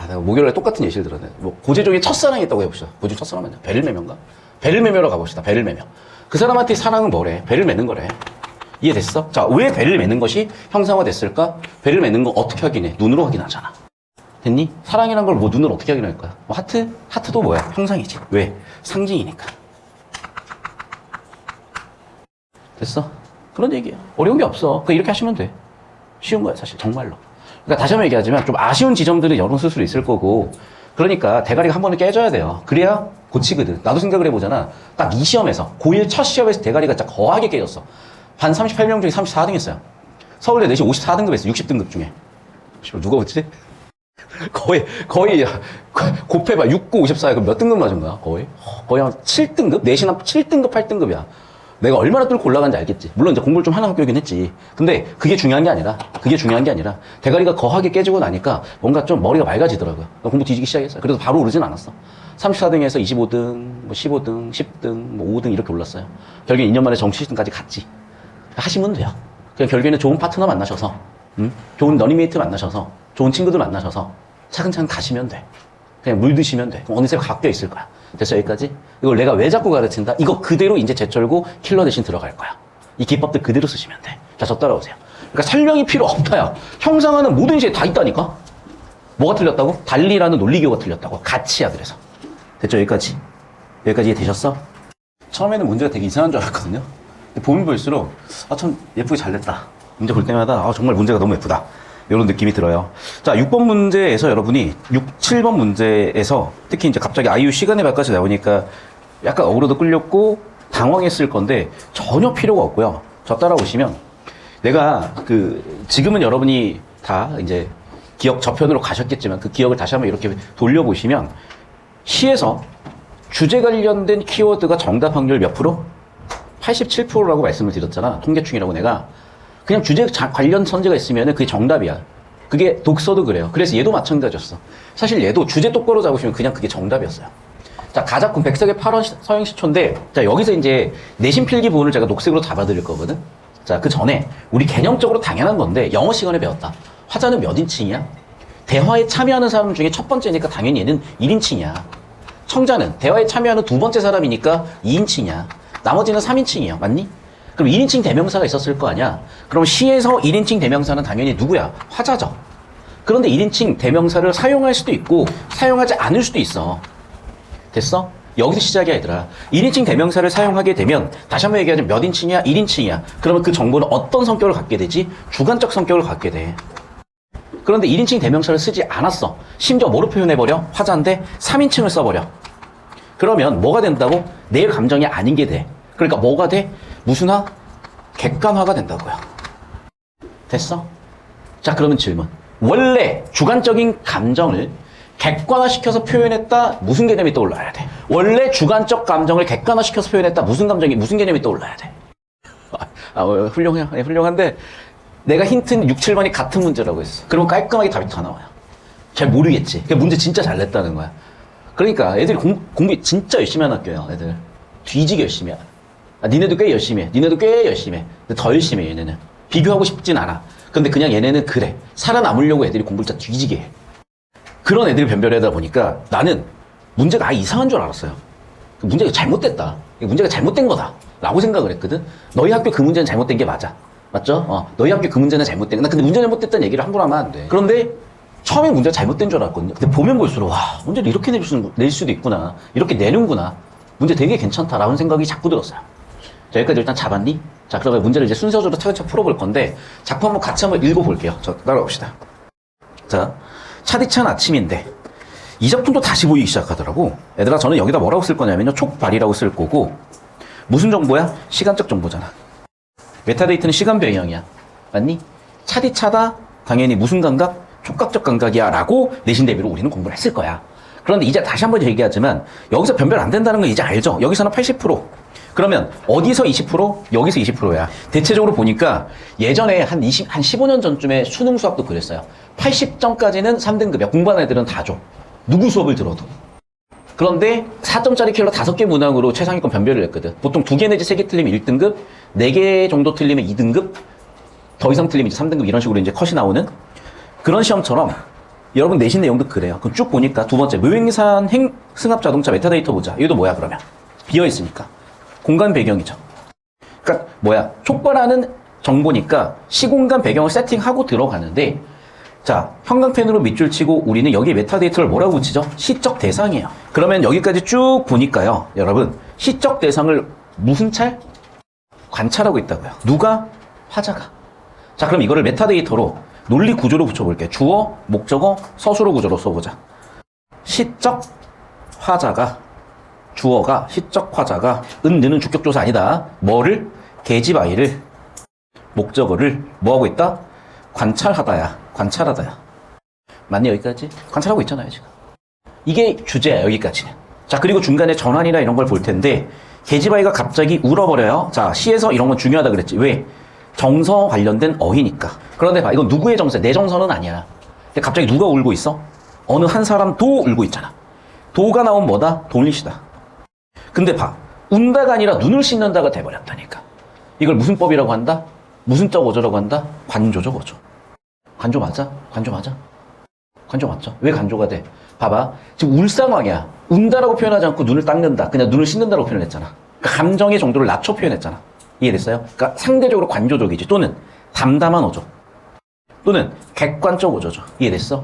내가 목요일에 똑같은 예시를 들었네. 뭐, 고재종이 첫사랑이 있다고 해봅시다. 고재종 첫사랑은 베를매며인가? 베를매며로 가봅시다. 베를매며. 그 사람한테 사랑은 뭐래? 배를 매는 거래. 이해됐어? 자, 왜 배를 매는 것이 형상화 됐을까? 배를 매는 거 어떻게 확인해? 눈으로 확인하잖아. 됐니? 사랑이란 걸 뭐 눈으로 어떻게 확인할 거야? 뭐 하트? 하트도 뭐야? 형상이지. 왜? 상징이니까. 됐어? 그런 얘기야. 어려운 게 없어. 그러니까 이렇게 하시면 돼. 쉬운 거야, 사실. 정말로. 그러니까 다시 한번 얘기하지만 좀 아쉬운 지점들은 여러 스스로 있을 거고, 그러니까 대가리가 한 번은 깨져야 돼요. 그래야 고치거든. 나도 생각을 해보잖아. 딱 이 시험에서, 고1 첫 시험에서 대가리가 진짜 거하게 깨졌어. 반 38명 중에 34등 했어요. 서울대 내신 54등급 했어. 60등급 중에. 누가 붙지? 거의 곱해봐. 69, 54야. 그럼 몇 등급 맞은 거야? 거의 한 7등급? 내신 한 7등급, 8등급이야. 내가 얼마나 뚫고 올라간지 알겠지. 물론 이제 공부를 좀 하는 학교이긴 했지. 근데 그게 중요한 게 아니라, 대가리가 거하게 깨지고 나니까 뭔가 좀 머리가 맑아지더라고요. 공부 뒤지기 시작했어요. 그래서 바로 오르진 않았어. 34등에서 25등, 뭐 15등, 10등, 뭐 5등 이렇게 올랐어요. 결국엔 2년 만에 정시 시즌까지 갔지. 하시면 돼요. 그냥 결국에는 좋은 파트너 만나셔서, 좋은 러닝메이트 만나셔서, 좋은 친구들 만나셔서 차근차근 가시면 돼. 그냥 물 드시면 돼. 그럼 어느새 바뀌어 있을 거야. 됐어, 여기까지? 이걸 내가 왜 자꾸 가르친다? 이거 그대로 이제 제철고 킬러 대신 들어갈 거야. 이 기법들 그대로 쓰시면 돼. 자, 저 따라오세요. 그러니까 설명이 필요 없다야. 형상화는 모든 시에 다 있다니까? 뭐가 틀렸다고? 달리라는 논리기호가 틀렸다고. 가치야, 그래서. 됐죠, 여기까지? 여기까지 이해되셨어? 처음에는 문제가 되게 이상한 줄 알았거든요. 근데 보면 볼수록, 참 예쁘게 잘 됐다. 문제 볼 때마다, 정말 문제가 너무 예쁘다. 이런 느낌이 들어요. 자, 6번 문제에서 여러분이 7번 문제에서 특히 이제 갑자기 아이유 시간의 밖까지 나오니까 약간 어그로도 끌렸고 당황했을 건데 전혀 필요가 없고요. 저 따라오시면 내가 지금은 여러분이 다 이제 기억 저편으로 가셨겠지만 그 기억을 다시 한번 이렇게 돌려보시면 시에서 주제 관련된 키워드가 정답 확률 몇 프로? 87%라고 말씀을 드렸잖아. 통계충이라고 내가. 그냥 주제 관련 선지가 있으면 그게 정답이야. 그게 독서도 그래요. 그래서 얘도 마찬가지였어. 사실 얘도 주제 똑바로 잡으시면 그냥 그게 정답이었어요. 자, 가작품 백석의 8원 서행시초인데, 자, 여기서 이제 내신 필기 부분을 제가 녹색으로 잡아드릴 거거든. 자, 그 전에 우리 개념적으로 당연한 건데, 영어 시간에 배웠다. 화자는 몇 인칭이야? 대화에 참여하는 사람 중에 첫 번째니까 당연히 얘는 1인칭이야. 청자는 대화에 참여하는 두 번째 사람이니까 2인칭이야. 나머지는 3인칭이야. 맞니? 그럼 1인칭 대명사가 있었을 거 아니야? 그럼 시에서 1인칭 대명사는 당연히 누구야? 화자죠. 그런데 1인칭 대명사를 사용할 수도 있고 사용하지 않을 수도 있어. 됐어? 여기서 시작이야, 얘들아. 1인칭 대명사를 사용하게 되면 다시 한번 얘기하자면 몇 인칭이야? 1인칭이야. 그러면 그 정보는 어떤 성격을 갖게 되지? 주관적 성격을 갖게 돼. 그런데 1인칭 대명사를 쓰지 않았어. 심지어 뭐로 표현해버려? 화자인데 3인칭을 써버려. 그러면 뭐가 된다고? 내 감정이 아닌 게 돼. 그러니까 뭐가 돼? 무슨화? 객관화가 된다고요. 됐어? 자, 그러면 질문. 원래 주관적인 감정을 객관화시켜서 표현했다. 무슨 개념이 떠올라야 돼? 원래 주관적 감정을 객관화시켜서 표현했다. 무슨 개념이 떠올라야 돼? 훌륭한데 내가 힌트는 6, 7번이 같은 문제라고 했어. 그러면 깔끔하게 답이 다 나와요. 잘 모르겠지. 그 문제 진짜 잘 냈다는 거야. 그러니까 애들이 공부 진짜 열심히 하는 학교야. 애들 뒤지게 열심히 해. 니네도 꽤 열심히 해. 근데 더 열심히 해, 얘네는. 비교하고 싶진 않아. 근데 그냥 얘네는 그래. 살아남으려고 애들이 공부를 진짜 뒤지게 해. 그런 애들이 변별하다 보니까 나는 문제가 이상한 줄 알았어요. 문제가 잘못됐다. 문제가 잘못된 거다. 라고 생각을 했거든. 너희 학교 그 문제는 잘못된 게 맞아. 맞죠? 너희 학교 그 문제는 잘못된 거. 나 근데 문제 잘못됐다는 얘기를 함부로 하면 안 돼. 그런데 처음에 문제가 잘못된 줄 알았거든요. 근데 보면 볼수록 와, 문제를 이렇게 낼 수도 있구나. 이렇게 내는구나. 문제 되게 괜찮다라는 생각이 자꾸 들었어요. 자, 여기까지 일단 잡았니? 자, 그러면 문제를 이제 순서대로 차근차근 풀어볼 건데 작품 한번 같이 한번 읽어볼게요. 자, 따라봅시다. 자, 차디찬 아침인데 이 작품도 다시 보이기 시작하더라고. 얘들아, 저는 여기다 뭐라고 쓸 거냐면요, 촉발이라고 쓸 거고, 무슨 정보야? 시간적 정보잖아. 메타데이터는 시간 배경이야. 맞니? 차디차다? 당연히 무슨 감각? 촉각적 감각이야 라고 내신 대비로 우리는 공부를 했을 거야. 그런데 이제 다시 한번 얘기하지만 여기서 변별 안 된다는 거 이제 알죠? 여기서는 80%. 그러면 어디서 20%? 여기서 20%야. 대체적으로 보니까 예전에 한 15년 전쯤에 수능 수학도 그랬어요. 80점까지는 3등급이야. 공부하는 애들은 다 줘. 누구 수업을 들어도. 그런데 4점짜리 킬러 5개 문항으로 최상위권 변별을 했거든. 보통 2개 내지 3개 틀리면 1등급, 4개 정도 틀리면 2등급, 더 이상 틀리면 이제 3등급 이런 식으로 이제 컷이 나오는 그런 시험처럼 여러분 내신 내용도 그래요. 그럼 쭉 보니까 두 번째, 무형산 승합 자동차 메타데이터 보자. 이것도 뭐야, 그러면? 비어있으니까. 공간 배경이죠. 그러니까 뭐야, 촉발하는 정보니까 시공간 배경을 세팅하고 들어가는데, 자, 형광펜으로 밑줄 치고 우리는 여기 메타데이터를 뭐라고 붙이죠? 시적 대상이에요. 그러면 여기까지 쭉 보니까요, 여러분, 시적 대상을 무슨 찰? 관찰하고 있다고요. 누가? 화자가. 자, 그럼 이거를 메타데이터로 논리 구조로 붙여볼게요. 주어, 목적어, 서술어 구조로 써보자. 시적 화자가, 주어가, 시적 화자가, 은느는 주격조사 아니다. 뭐를? 계집 아이를, 목적어를 뭐하고 있다? 관찰하다야. 관찰하다야. 맞네, 여기까지? 관찰하고 있잖아요, 지금. 이게 주제야, 여기까지는. 자, 그리고 중간에 전환이나 이런 걸 볼 텐데, 계집 아이가 갑자기 울어버려요. 자, 시에서 이런 건 중요하다 그랬지. 왜? 정서 관련된 어휘니까. 그런데 봐, 이건 누구의 정서? 내 정서는 아니야. 근데 갑자기 누가 울고 있어? 어느 한 사람도 울고 있잖아. 도가 나온 뭐다? 돌리시다. 근데 봐, 운다가 아니라 눈을 씻는다가 돼버렸다니까. 이걸 무슨 법이라고 한다? 무슨 적 어조라고 한다? 관조적 어조. 관조 맞아? 관조 맞아? 관조 맞죠? 왜 관조가 돼? 봐봐, 지금 울 상황이야. 운다라고 표현하지 않고 눈을 닦는다, 그냥 눈을 씻는다라고 표현했잖아. 그러니까 감정의 정도를 낮춰 표현했잖아. 이해됐어요? 그러니까 상대적으로 관조적이지. 또는 담담한 어조, 또는 객관적 어조죠. 이해됐어?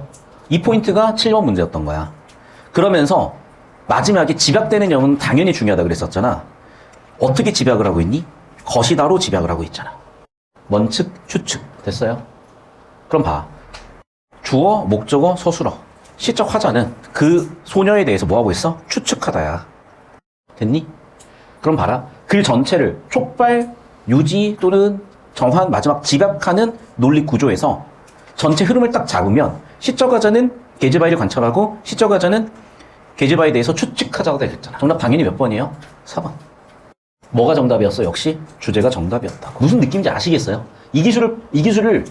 이 포인트가 7번 문제였던 거야. 그러면서 마지막에 집약되는 영은 당연히 중요하다 그랬었잖아. 어떻게 집약을 하고 있니? 것이다로 집약을 하고 있잖아. 원측, 추측. 됐어요? 그럼 봐. 주어, 목적어, 서술어. 시적 화자는 그 소녀에 대해서 뭐하고 있어? 추측하다야. 됐니? 그럼 봐라. 글 전체를 촉발, 유지 또는 정환, 마지막 집약하는 논리 구조에서 전체 흐름을 딱 잡으면 시적 화자는 계집아이를 관찰하고 시적 화자는 계집아이에 대해서 추측하자고 되겠잖아. 정답 당연히 몇 번이에요? 4번. 뭐가 정답이었어? 역시 주제가 정답이었다. 무슨 느낌인지 아시겠어요? 이 기술을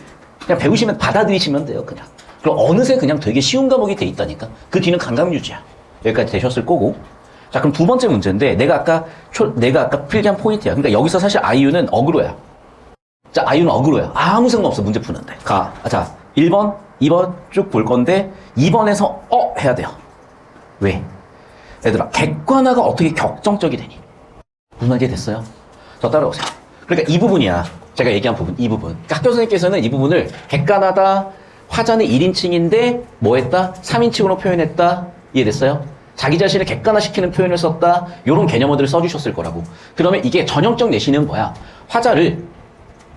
그냥 배우시면 받아들이시면 돼요, 그냥. 그럼 어느새 그냥 되게 쉬운 과목이 돼 있다니까. 그 뒤는 감각 유지야. 여기까지 되셨을 거고. 자, 그럼 두 번째 문제인데, 내가 아까 필기한 포인트야. 그러니까 여기서 사실 아이유는 어그로야. 자, 아이유는 어그로야. 아무 생각 없어, 문제 푸는데. 자, 1번, 2번 쭉 볼 건데, 2번에서 해야 돼요. 왜? 얘들아, 객관화가 어떻게 격정적이 되니? 무슨 말이 됐어요? 저 따라오세요. 그러니까 이 부분이야. 제가 얘기한 부분, 이 부분. 그러니까 학교 선생님께서는 이 부분을 객관화다, 화자는 1인칭인데 뭐 했다? 3인칭으로 표현했다. 이해됐어요? 자기 자신을 객관화시키는 표현을 썼다. 이런 개념어들을 써주셨을 거라고. 그러면 이게 전형적 내신은 뭐야? 화자를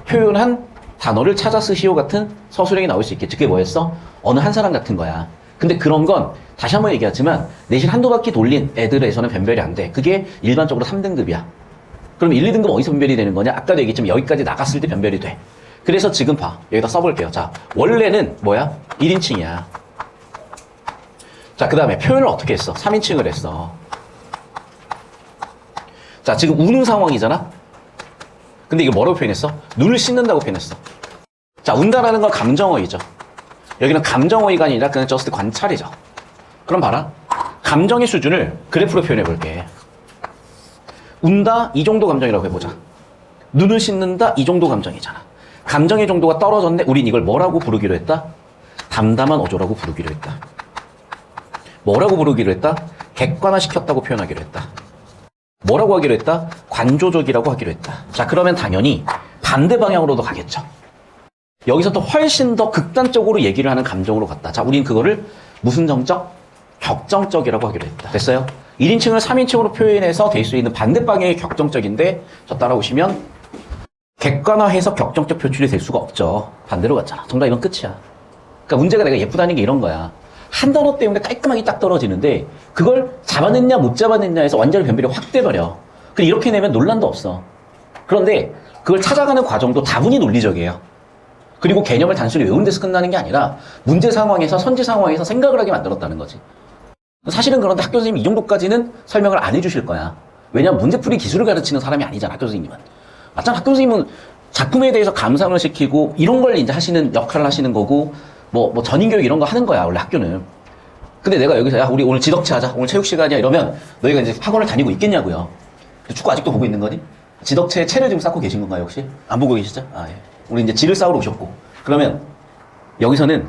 표현한 단어를 찾아 쓰시오 같은 서술형이 나올 수 있겠지. 그게 뭐였어? 어느 한 사람 같은 거야. 근데 그런 건 다시 한번 얘기하지만 내신 한두 바퀴 돌린 애들에서는 변별이 안 돼. 그게 일반적으로 3등급이야. 그럼 1, 2등급 어디서 변별이 되는 거냐? 아까도 얘기했지만 여기까지 나갔을 때 변별이 돼. 그래서 지금 봐. 여기다 써볼게요. 자, 원래는 뭐야? 1인칭이야. 자, 그 다음에 표현을 어떻게 했어? 3인칭을 했어. 자, 지금 우는 상황이잖아? 근데 이거 뭐라고 표현했어? 눈을 씻는다고 표현했어. 자, 운다라는 건 감정어이죠. 여기는 감정어이가 아니라 그냥 저스트 관찰이죠. 그럼 봐라. 감정의 수준을 그래프로 표현해볼게. 운다, 이 정도 감정이라고 해보자. 눈을 씻는다, 이 정도 감정이잖아. 감정의 정도가 떨어졌네. 우린 이걸 뭐라고 부르기로 했다? 담담한 어조라고 부르기로 했다. 뭐라고 부르기로 했다? 객관화시켰다고 표현하기로 했다. 뭐라고 하기로 했다? 관조적이라고 하기로 했다. 자, 그러면 당연히 반대 방향으로도 가겠죠. 여기서 또 훨씬 더 극단적으로 얘기를 하는 감정으로 갔다. 자, 우린 그거를 무슨 정적? 격정적이라고 하기로 했다. 됐어요? 1인칭을 3인칭으로 표현해서 될 수 있는 반대 방향의 격정적인데, 저 따라오시면 객관화해서 격정적 표출이 될 수가 없죠. 반대로 갔잖아. 정답 이건 끝이야. 그러니까 문제가 내가 예쁘다는 게 이런 거야. 한 단어 때문에 깔끔하게 딱 떨어지는데 그걸 잡아냈냐 못 잡아냈냐 해서 완전히 변별이 확 돼버려. 근데 이렇게 내면 논란도 없어. 그런데 그걸 찾아가는 과정도 다분히 논리적이에요. 그리고 개념을 단순히 외우는 데서 끝나는 게 아니라 문제 상황에서 선지 상황에서 생각을 하게 만들었다는 거지. 사실은 그런데 학교 선생님이 이 정도까지는 설명을 안 해주실 거야. 왜냐면 문제풀이 기술을 가르치는 사람이 아니잖아, 학교 선생님은. 맞잖아, 학교 선생님은 작품에 대해서 감상을 시키고 이런 걸 이제 하시는 역할을 하시는 거고 뭐 전인교육 이런 거 하는 거야, 원래 학교는. 근데 내가 여기서 야, 우리 오늘 지덕체 하자. 오늘 체육 시간이야. 이러면 너희가 이제 학원을 다니고 있겠냐고요. 축구 아직도 보고 있는 거니? 지덕체에 채를 지금 쌓고 계신 건가요, 혹시? 안 보고 계시죠? 아, 예. 우리 이제 지를 쌓으러 오셨고. 그러면 여기서는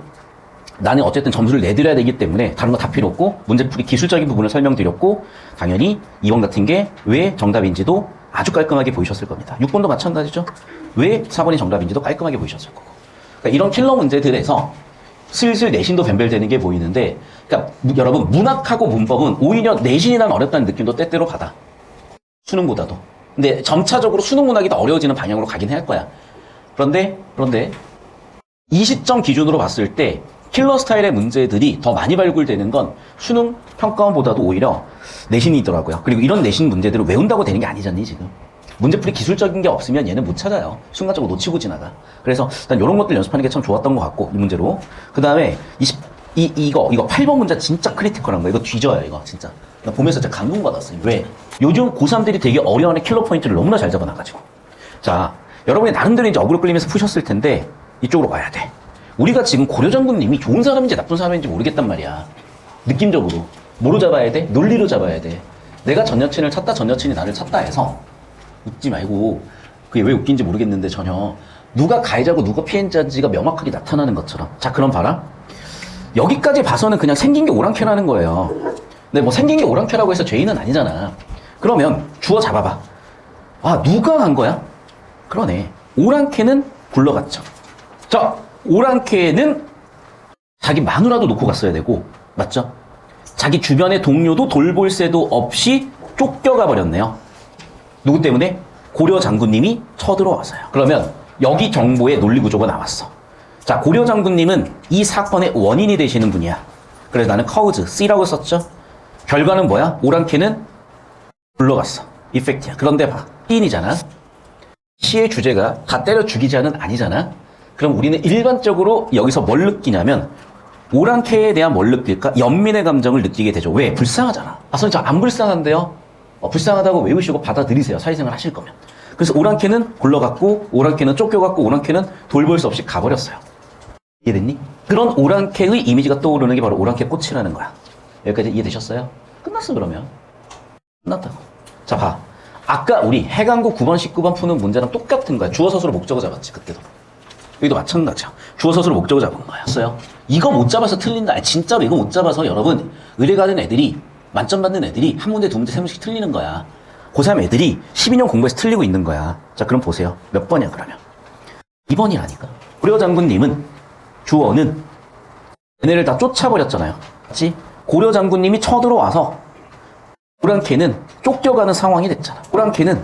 나는 어쨌든 점수를 내드려야 되기 때문에 다른 거 다 필요 없고 문제풀이 기술적인 부분을 설명드렸고 당연히 2번 같은 게 왜 정답인지도 아주 깔끔하게 보이셨을 겁니다. 6번도 마찬가지죠. 왜 4번이 정답인지도 깔끔하게 보이셨을 거고. 그러니까 이런 킬러 문제들에서 슬슬 내신도 변별되는 게 보이는데 그러니까 여러분 문학하고 문법은 오히려 내신이 난 어렵다는 느낌도 때때로 받아. 수능보다도. 근데 점차적으로 수능 문학이 더 어려워지는 방향으로 가긴 할 거야. 그런데 이 시점 기준으로 봤을 때 킬러 스타일의 문제들이 더 많이 발굴되는 건 수능 평가원보다도 오히려 내신이더라고요. 그리고 이런 내신 문제들을 외운다고 되는 게 아니잖니 지금. 문제풀이 기술적인 게 없으면 얘는 못 찾아요. 순간적으로 놓치고 지나가. 그래서 일단 이런 것들 연습하는 게 참 좋았던 것 같고 이 문제로. 그 다음에 이거 8번 문제 진짜 크리티컬한 거. 이거 뒤져요 이거 진짜. 나 보면서 진짜 감동받았어요. 왜? 요즘 고3들이 되게 어려워하는 킬러 포인트를 너무나 잘 잡아놔가지고. 자, 여러분이 나름대로 이제 어그로 끌리면서 푸셨을 텐데 이쪽으로 가야 돼. 우리가 지금 고려장군님이 좋은 사람인지 나쁜 사람인지 모르겠단 말이야. 느낌적으로. 뭐로 잡아야 돼? 논리로 잡아야 돼. 내가 전 여친을 찾다 전 여친이 나를 찾다 해서 웃지 말고 그게 왜 웃긴지 모르겠는데 전혀 누가 가해자고 누가 피해자인지가 명확하게 나타나는 것처럼. 자, 그럼 봐라. 여기까지 봐서는 그냥 생긴 게 오랑캐라는 거예요. 근데 뭐 생긴 게 오랑캐라고 해서 죄인은 아니잖아. 그러면 주어 잡아봐. 아, 누가 한 거야? 그러네. 오랑캐는 굴러갔죠. 자, 오랑캐는 자기 마누라도 놓고 갔어야 되고, 맞죠? 자기 주변의 동료도 돌볼 새도 없이 쫓겨가 버렸네요. 누구 때문에? 고려 장군님이 쳐들어와서요. 그러면 여기 정보의 논리 구조가 나왔어. 자, 고려 장군님은 이 사건의 원인이 되시는 분이야. 그래서 나는 커우즈, C라고 썼죠? 결과는 뭐야? 오랑캐는 굴러갔어. 이펙트야. 그런데 봐. 시인이잖아. 시의 주제가 다 때려 죽이자는 아니잖아. 그럼 우리는 일반적으로 여기서 뭘 느끼냐면 오랑캐에 대한 뭘 느낄까? 연민의 감정을 느끼게 되죠. 왜? 불쌍하잖아. 아, 선생님 저 안 불쌍한데요? 불쌍하다고 외우시고 받아들이세요. 사회생활 하실 거면. 그래서 오랑캐는 굴러갔고 오랑캐는 쫓겨갔고 오랑캐는 돌볼 수 없이 가버렸어요. 이해됐니? 그런 오랑캐의 이미지가 떠오르는 게 바로 오랑캐 꽃이라는 거야. 여기까지 이해되셨어요? 끝났어 그러면. 끝났다고. 자, 봐. 아까 우리 해강구 9번, 19번 푸는 문제랑 똑같은 거야. 주어, 서술로 목적어 잡았지, 그때도. 여기도 마찬가지야. 주어, 서술로 목적어 잡은 거였어요. 이거 못 잡아서 틀린다. 아니, 진짜로 이거 못 잡아서 여러분, 의뢰 가는 애들이, 만점 받는 애들이 한 문제, 두 문제, 세 문제씩 틀리는 거야. 고3 애들이 12년 공부해서 틀리고 있는 거야. 자, 그럼 보세요. 몇 번이야, 그러면? 2번이라니까. 고려 장군님은, 주어는 얘네를 다 쫓아버렸잖아요. 맞지? 고려 장군님이 쳐들어와서 오랑캐는 쫓겨가는 상황이 됐잖아. 오랑캐는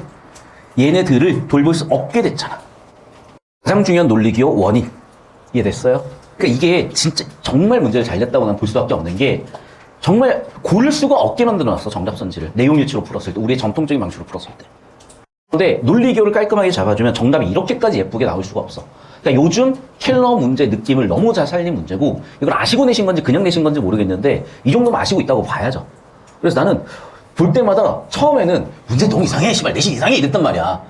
얘네들을 돌볼 수 없게 됐잖아. 가장 중요한 논리기호 원인. 이해됐어요? 그러니까 이게 진짜 정말 문제를 잘 냈다고 난 볼 수밖에 없는 게 정말 고를 수가 없게 만들어놨어. 정답선지를. 내용일치로 풀었을 때. 우리의 전통적인 방식으로 풀었을 때. 근데 논리기호를 깔끔하게 잡아주면 정답이 이렇게까지 예쁘게 나올 수가 없어. 그러니까 요즘 킬러 문제 느낌을 너무 잘 살린 문제고 이걸 아시고 내신 건지 그냥 내신 건지 모르겠는데 이 정도면 아시고 있다고 봐야죠. 그래서 나는 볼 때마다 처음에는 문제 너무 이상해. 씨발 내신 이상해. 이랬단 말이야.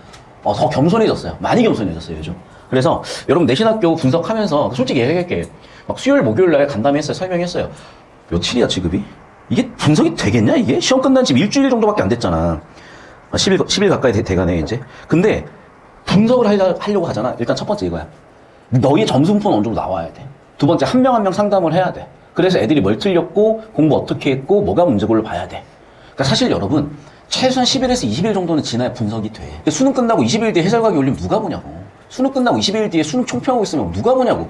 더 겸손해졌어요. 많이 겸손해졌어요 요즘. 그래서 여러분 내신학교 분석하면서 솔직히 얘기할게. 막 수요일 목요일 날 간담회 했어요. 설명했어요. 며칠이야 지급이? 이게 분석이 되겠냐 이게? 시험 끝난 지금 일주일 정도밖에 안 됐잖아. 10일 가까이 돼가네 이제. 근데 분석을 하려고 하잖아. 일단 첫 번째 이거야. 너희 점수표는 어느 정도 나와야 돼. 두 번째 한 명 한 명 상담을 해야 돼. 그래서 애들이 뭘 틀렸고 공부 어떻게 했고 뭐가 문제고를 봐야 돼. 그러니까 사실 여러분 최소한 10일에서 20일 정도는 지나야 분석이 돼. 수능 끝나고 20일 뒤에 해설각이 올리면 누가 보냐고. 수능 끝나고 20일 뒤에 수능 총평하고 있으면 누가 보냐고.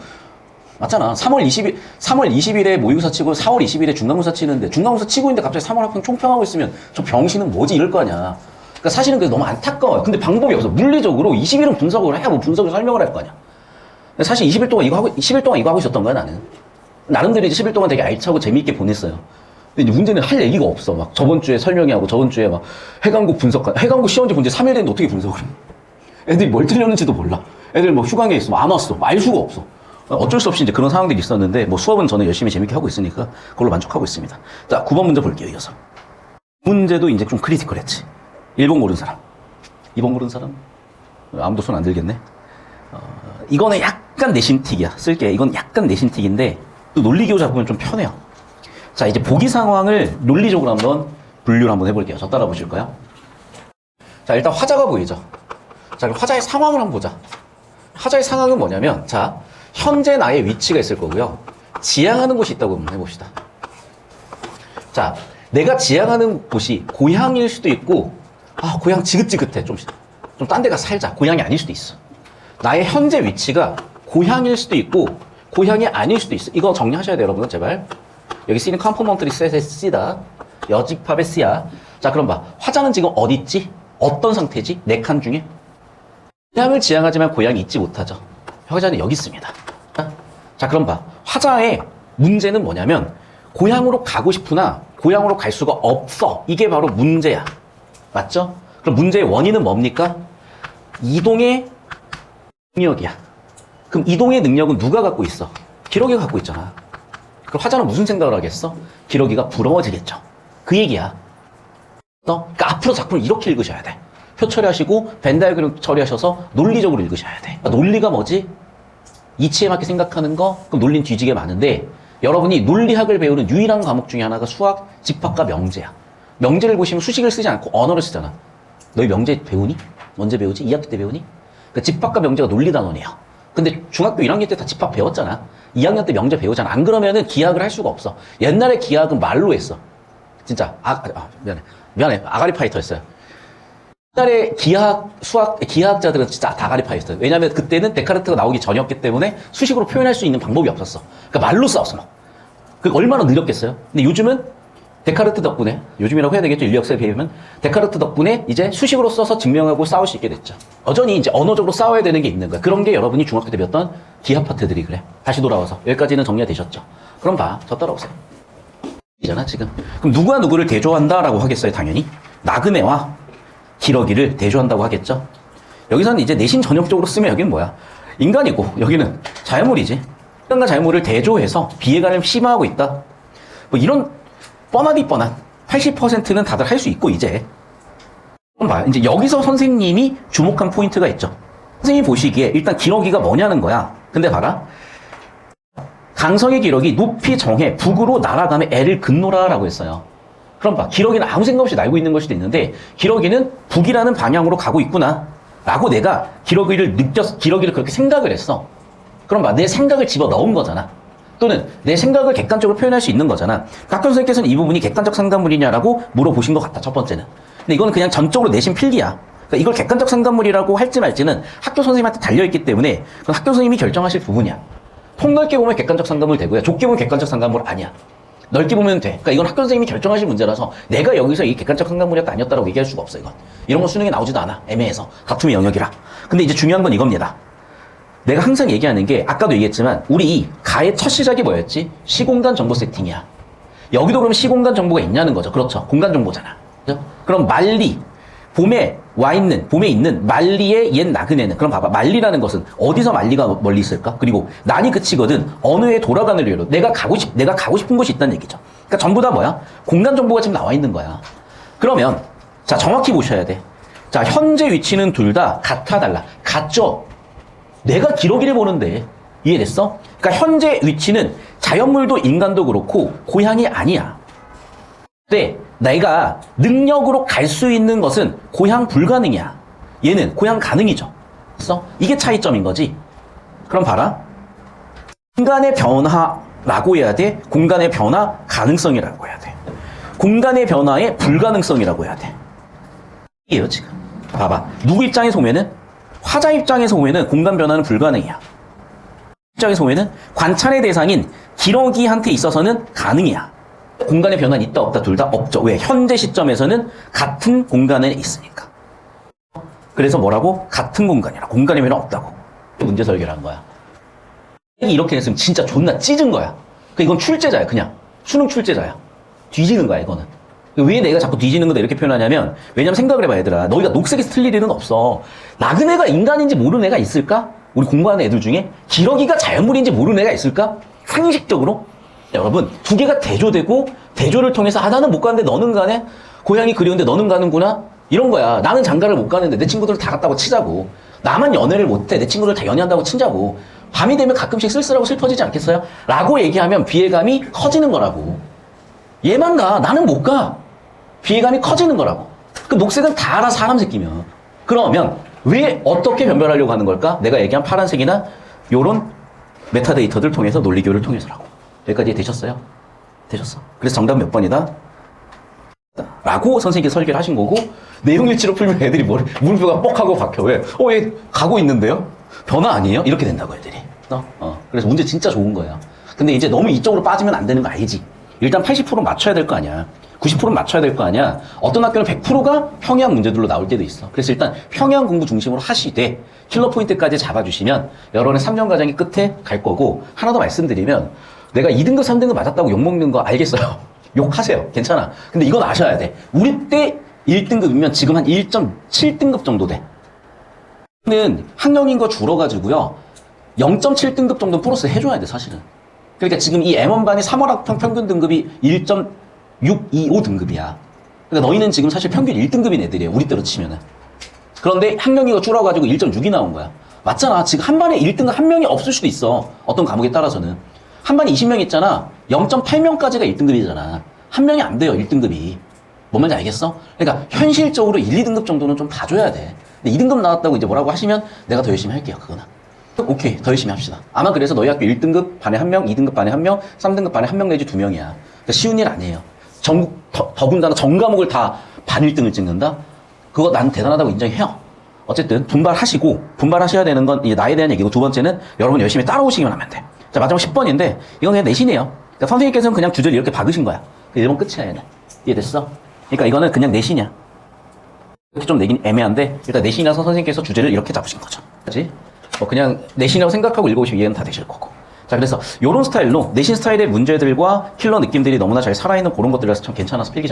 맞잖아. 3월 20일에 모의고사 치고 4월 20일에 중간고사 치는데 중간고사 치고 있는데 갑자기 3월 학평 총평하고 있으면 저 병신은 뭐지 이럴 거 아니야. 그러니까 사실은 그게 너무 안타까워요. 근데 방법이 없어. 물리적으로 20일은 분석을 해야 뭐 분석을 설명을 할 거 아니야. 사실 20일 동안 이거 하고 10일 동안 이거 하고 있었던 거야 나는. 나름대로 이제 10일 동안 되게 알차고 재미있게 보냈어요. 근데 이제 문제는 할 얘기가 없어. 막 저번 주에 설명이 하고 저번 주에 막 해강국 해강국 시험지 본지 3일 됐는데 어떻게 분석을 해? 애들이 뭘 틀렸는지도 몰라. 애들 뭐 휴강에 있으면 안 왔어. 알 수가 없어. 어쩔 수 없이 이제 그런 상황들이 있었는데 뭐 수업은 저는 열심히 재밌게 하고 있으니까 그걸로 만족하고 있습니다. 자, 9번 문제 볼게요. 이어서. 문제도 이제 좀 크리티컬했지. 1번 고른 사람. 2번 고른 사람? 아무도 손 안 들겠네. 이거는 약간 내신틱이야. 쓸게. 이건 약간 내신틱인데 또 논리기호 잡으면 좀 편해요. 자, 이제 보기 상황을 논리적으로 한번 분류를 한번 해볼게요. 저 따라 보실까요? 자, 일단 화자가 보이죠? 자, 그럼 화자의 상황을 한번 보자. 화자의 상황은 뭐냐면, 자, 현재 나의 위치가 있을 거고요. 지향하는 곳이 있다고 한번 해봅시다. 자, 내가 지향하는 곳이 고향일 수도 있고, 아, 고향 지긋지긋해. 좀 딴 데 가서 살자. 고향이 아닐 수도 있어. 나의 현재 위치가 고향일 수도 있고, 고향이 아닐 수도 있어. 이거 정리하셔야 돼요, 여러분. 제발. 여기 쓰이는 컴포넌트리 셋의 C다. 여직팝의 C야. 자, 그럼 봐. 화자는 지금 어디 있지? 어떤 상태지? 네 칸 중에? 고향을 지향하지만 고향이 있지 못하죠. 화자는 여기 있습니다. 자, 그럼 봐. 화자의 문제는 뭐냐면, 고향으로 가고 싶으나, 고향으로 갈 수가 없어. 이게 바로 문제야. 맞죠? 그럼 문제의 원인은 뭡니까? 이동의 능력이야. 그럼 이동의 능력은 누가 갖고 있어? 기러기가 갖고 있잖아. 그럼 화자는 무슨 생각을 하겠어? 기러기가 부러워지겠죠. 그 얘기야. 그러니까 앞으로 작품을 이렇게 읽으셔야 돼. 표 처리하시고 벤 다이어그램 처리하셔서 논리적으로 읽으셔야 돼. 그러니까 논리가 뭐지? 이치에 맞게 생각하는 거? 그럼 논리는 뒤지게 많은데 여러분이 논리학을 배우는 유일한 과목 중에 하나가 수학, 집합과 명제야. 명제를 보시면 수식을 쓰지 않고 언어를 쓰잖아. 너희 명제 배우니? 언제 배우지? 2학기 때 배우니? 그러니까 집합과 명제가 논리단원이야. 근데 중학교 1학년 때 다 집합 배웠잖아. 2학년 때 명제 배우잖아. 안 그러면은 기하학을 할 수가 없어. 옛날에 기하학은 말로 했어. 진짜. 미안해. 아가리 파이터였어요. 옛날에 기하학자들은 진짜 다가리 파이터였어요. 왜냐면 그때는 데카르트가 나오기 전이었기 때문에 수식으로 표현할 수 있는 방법이 없었어. 그러니까 말로 싸웠어, 막. 그 얼마나 느렸겠어요? 근데 요즘은 데카르트 덕분에, 요즘이라고 해야 되겠죠? 인류 역사에 비하면. 데카르트 덕분에 이제 수식으로 써서 증명하고 싸울 수 있게 됐죠. 여전히 이제 언어적으로 싸워야 되는 게 있는 거야. 그런 게 여러분이 중학교 때 배웠던 기하 파트들이 그래. 다시 돌아와서. 여기까지는 정리가 되셨죠? 그럼 봐. 저 따라오세요. 이잖아, 지금. 그럼 누구와 누구를 대조한다라고 하겠어요, 당연히? 나그네와 기러기를 대조한다고 하겠죠? 여기서는 이제 내신 전형적으로 쓰면 여기는 뭐야? 인간이고, 여기는 자연물이지. 인간과 자연물을 대조해서 비해간을 심화하고 있다. 뭐 이런 뻔하디 뻔한 80%는 다들 할 수 있고, 이제. 그럼 봐. 이제 여기서 선생님이 주목한 포인트가 있죠. 선생님이 보시기에 일단 기러기가 뭐냐는 거야. 근데 봐라. 강성의 기러기 높이 정해 북으로 날아가며 애를 긋노라라고 했어요. 그럼 봐. 기러기는 아무 생각 없이 날고 있는 걸 수도 있는데 기러기는 북이라는 방향으로 가고 있구나 라고 내가 기러기를 그렇게 생각을 했어. 그럼 봐. 내 생각을 집어넣은 거잖아. 또는 내 생각을 객관적으로 표현할 수 있는 거잖아. 학교 선생님께서는 이 부분이 객관적 상담물이냐라고 물어보신 것 같다. 첫 번째는. 근데 이거는 그냥 전적으로 내신 필기야. 그러니까 이걸 객관적 상담물이라고 할지 말지는 학교 선생님한테 달려있기 때문에 그건 학교 선생님이 결정하실 부분이야. 폭넓게 보면 객관적 상담물 되고요. 좁게 보면 객관적 상담물 아니야. 넓게 보면 돼. 그러니까 이건 학교 선생님이 결정하실 문제라서 내가 여기서 이 객관적 상담물이었다 아니었다라고 얘기할 수가 없어, 이건. 이런 건 수능에 나오지도 않아. 애매해서. 다툼의 영역이라. 근데 이제 중요한 건 이겁니다. 내가 항상 얘기하는 게 아까도 얘기했지만 우리 가의 첫 시작이 뭐였지? 시공간 정보 세팅이야. 여기도 그럼 시공간 정보가 있냐는 거죠. 그렇죠. 공간 정보잖아. 그렇죠? 그럼 말리, 봄에 있는 말리의 옛 나그네는, 그럼 봐봐. 말리라는 것은 어디서 말리가 멀리 있을까? 그리고 난이 그치거든 어느 해 돌아가는 이유로 내가 가고 싶은 곳이 있다는 얘기죠. 그러니까 전부 다 뭐야? 공간 정보가 지금 나와 있는 거야. 그러면 자, 정확히 보셔야 돼. 자, 현재 위치는 둘 다 같아 달라. 같죠? 내가 기러기를 보는데 이해됐어? 그러니까 현재 위치는 자연물도 인간도 그렇고 고향이 아니야. 근데 내가 능력으로 갈 수 있는 것은 고향 불가능이야. 얘는 고향 가능이죠. 그래서 이게 차이점인 거지. 그럼 봐라. 공간의 변화라고 해야 돼. 공간의 변화 가능성이라고 해야 돼. 공간의 변화의 불가능성이라고 해야 돼. 이게요, 지금. 봐봐. 누구 입장에서 보면은, 화자 입장에서 보면은 공간 변화는 불가능이야. 입장에서 보면은 관찰의 대상인 기러기한테 있어서는 가능이야. 공간의 변화는 있다 없다 둘 다 없죠. 왜? 현재 시점에서는 같은 공간에 있으니까. 그래서 뭐라고? 같은 공간이라. 공간의 변화 없다고. 문제 설계를 한 거야. 이렇게 했으면 진짜 존나 찢은 거야. 그러니까 이건 출제자야, 그냥. 수능 출제자야. 뒤지는 거야, 이거는. 왜 내가 자꾸 뒤지는 거다 이렇게 표현하냐면, 왜냐면 생각을 해봐, 얘들아. 너희가 녹색에서 틀릴 일은 없어. 나그네가 인간인지 모르는 애가 있을까? 우리 공부하는 애들 중에 기러기가 자연물인지 모르는 애가 있을까? 상식적으로? 여러분, 두 개가 대조되고, 대조를 통해서, 아, 나는 못 가는데 너는 가네? 고향이 그리운데 너는 가는구나? 이런 거야. 나는 장가를 못 가는데 내 친구들 다 갔다고 치자고. 나만 연애를 못해. 내 친구들 다 연애한다고 치자고. 밤이 되면 가끔씩 쓸쓸하고 슬퍼지지 않겠어요? 라고 얘기하면 비애감이 커지는 거라고. 얘만 가. 나는 못 가. 비애감이 커지는 거라고. 그 녹색은 다 알아, 사람 새끼면. 그러면 왜 어떻게 변별하려고 하는 걸까? 내가 얘기한 파란색이나 요런 메타데이터들 통해서 논리교를 통해서라고. 여기까지 되셨어요? 되셨어. 그래서 정답 몇 번이다? 라고 선생님께서 설계를 하신 거고, 내용일지로 풀면 애들이 물음표가 뻑하고 박혀. 왜? 얘 가고 있는데요? 변화 아니에요? 이렇게 된다고 애들이. 그래서 문제 진짜 좋은 거예요. 근데 이제 너무 이쪽으로 빠지면 안 되는 거 알지? 일단 80%는 맞춰야 될 거 아니야. 90%는 맞춰야 될 거 아니야. 어떤 학교는 100%가 평양 문제들로 나올 때도 있어. 그래서 일단 평양 공부 중심으로 하시되 킬러 포인트까지 잡아주시면 여러분의 3년 과정이 끝에 갈 거고, 하나 더 말씀드리면 내가 2등급, 3등급 맞았다고 욕먹는 거 알겠어요. 욕하세요. 괜찮아. 근데 이건 아셔야 돼. 우리 때 1등급이면 지금 한 1.7등급 정도 돼. 는 학령인 거 줄어가지고요. 0.7등급 정도 플러스 해줘야 돼, 사실은. 그러니까 지금 이 M1반이 3월 학평 평균 등급이 1.625 등급이야. 그러니까 너희는 지금 사실 평균 1등급인 애들이에요. 우리 때로 치면은. 그런데 학령이가 줄어가지고 1.6이 나온 거야. 맞잖아. 지금 한 반에 1등급 한 명이 없을 수도 있어. 어떤 과목에 따라서는. 한 반에 20명 있잖아. 0.8명까지가 1등급이잖아. 한 명이 안 돼요, 1등급이. 뭔 말인지 알겠어? 그러니까 현실적으로 1, 2등급 정도는 좀 봐줘야 돼. 근데 2등급 나왔다고 이제 뭐라고 하시면 내가 더 열심히 할게요, 그거는. 오케이, 더 열심히 합시다. 아마 그래서 너희 학교 1등급 반에 1명, 2등급 반에 1명, 3등급 반에 1명 내지 2명이야. 그러니까 쉬운 일 아니에요. 더군다나 전 과목을 다 반 1등을 찍는다? 그거 난 대단하다고 인정해요. 어쨌든 분발하셔야 되는 건 이제 나에 대한 얘기고, 두 번째는 여러분 열심히 따라오시기만 하면 돼. 자, 마지막 10번인데 이건 그냥 내신이에요. 그러니까 선생님께서는 그냥 주제를 이렇게 박으신 거야. 1번 끝이야, 얘는. 이해됐어? 그러니까 이거는 그냥 내신이야. 이렇게 좀 내긴 애매한데 일단 내신이라서 선생님께서 주제를 이렇게 잡으신 거죠. 그렇지? 그냥 내신이라고 생각하고 읽어보시면 이해는 다 되실 거고. 자, 그래서 이런 스타일로 내신 스타일의 문제들과 킬러 느낌들이 너무나 잘 살아있는 그런 것들이라서 참 괜찮아서 필기 정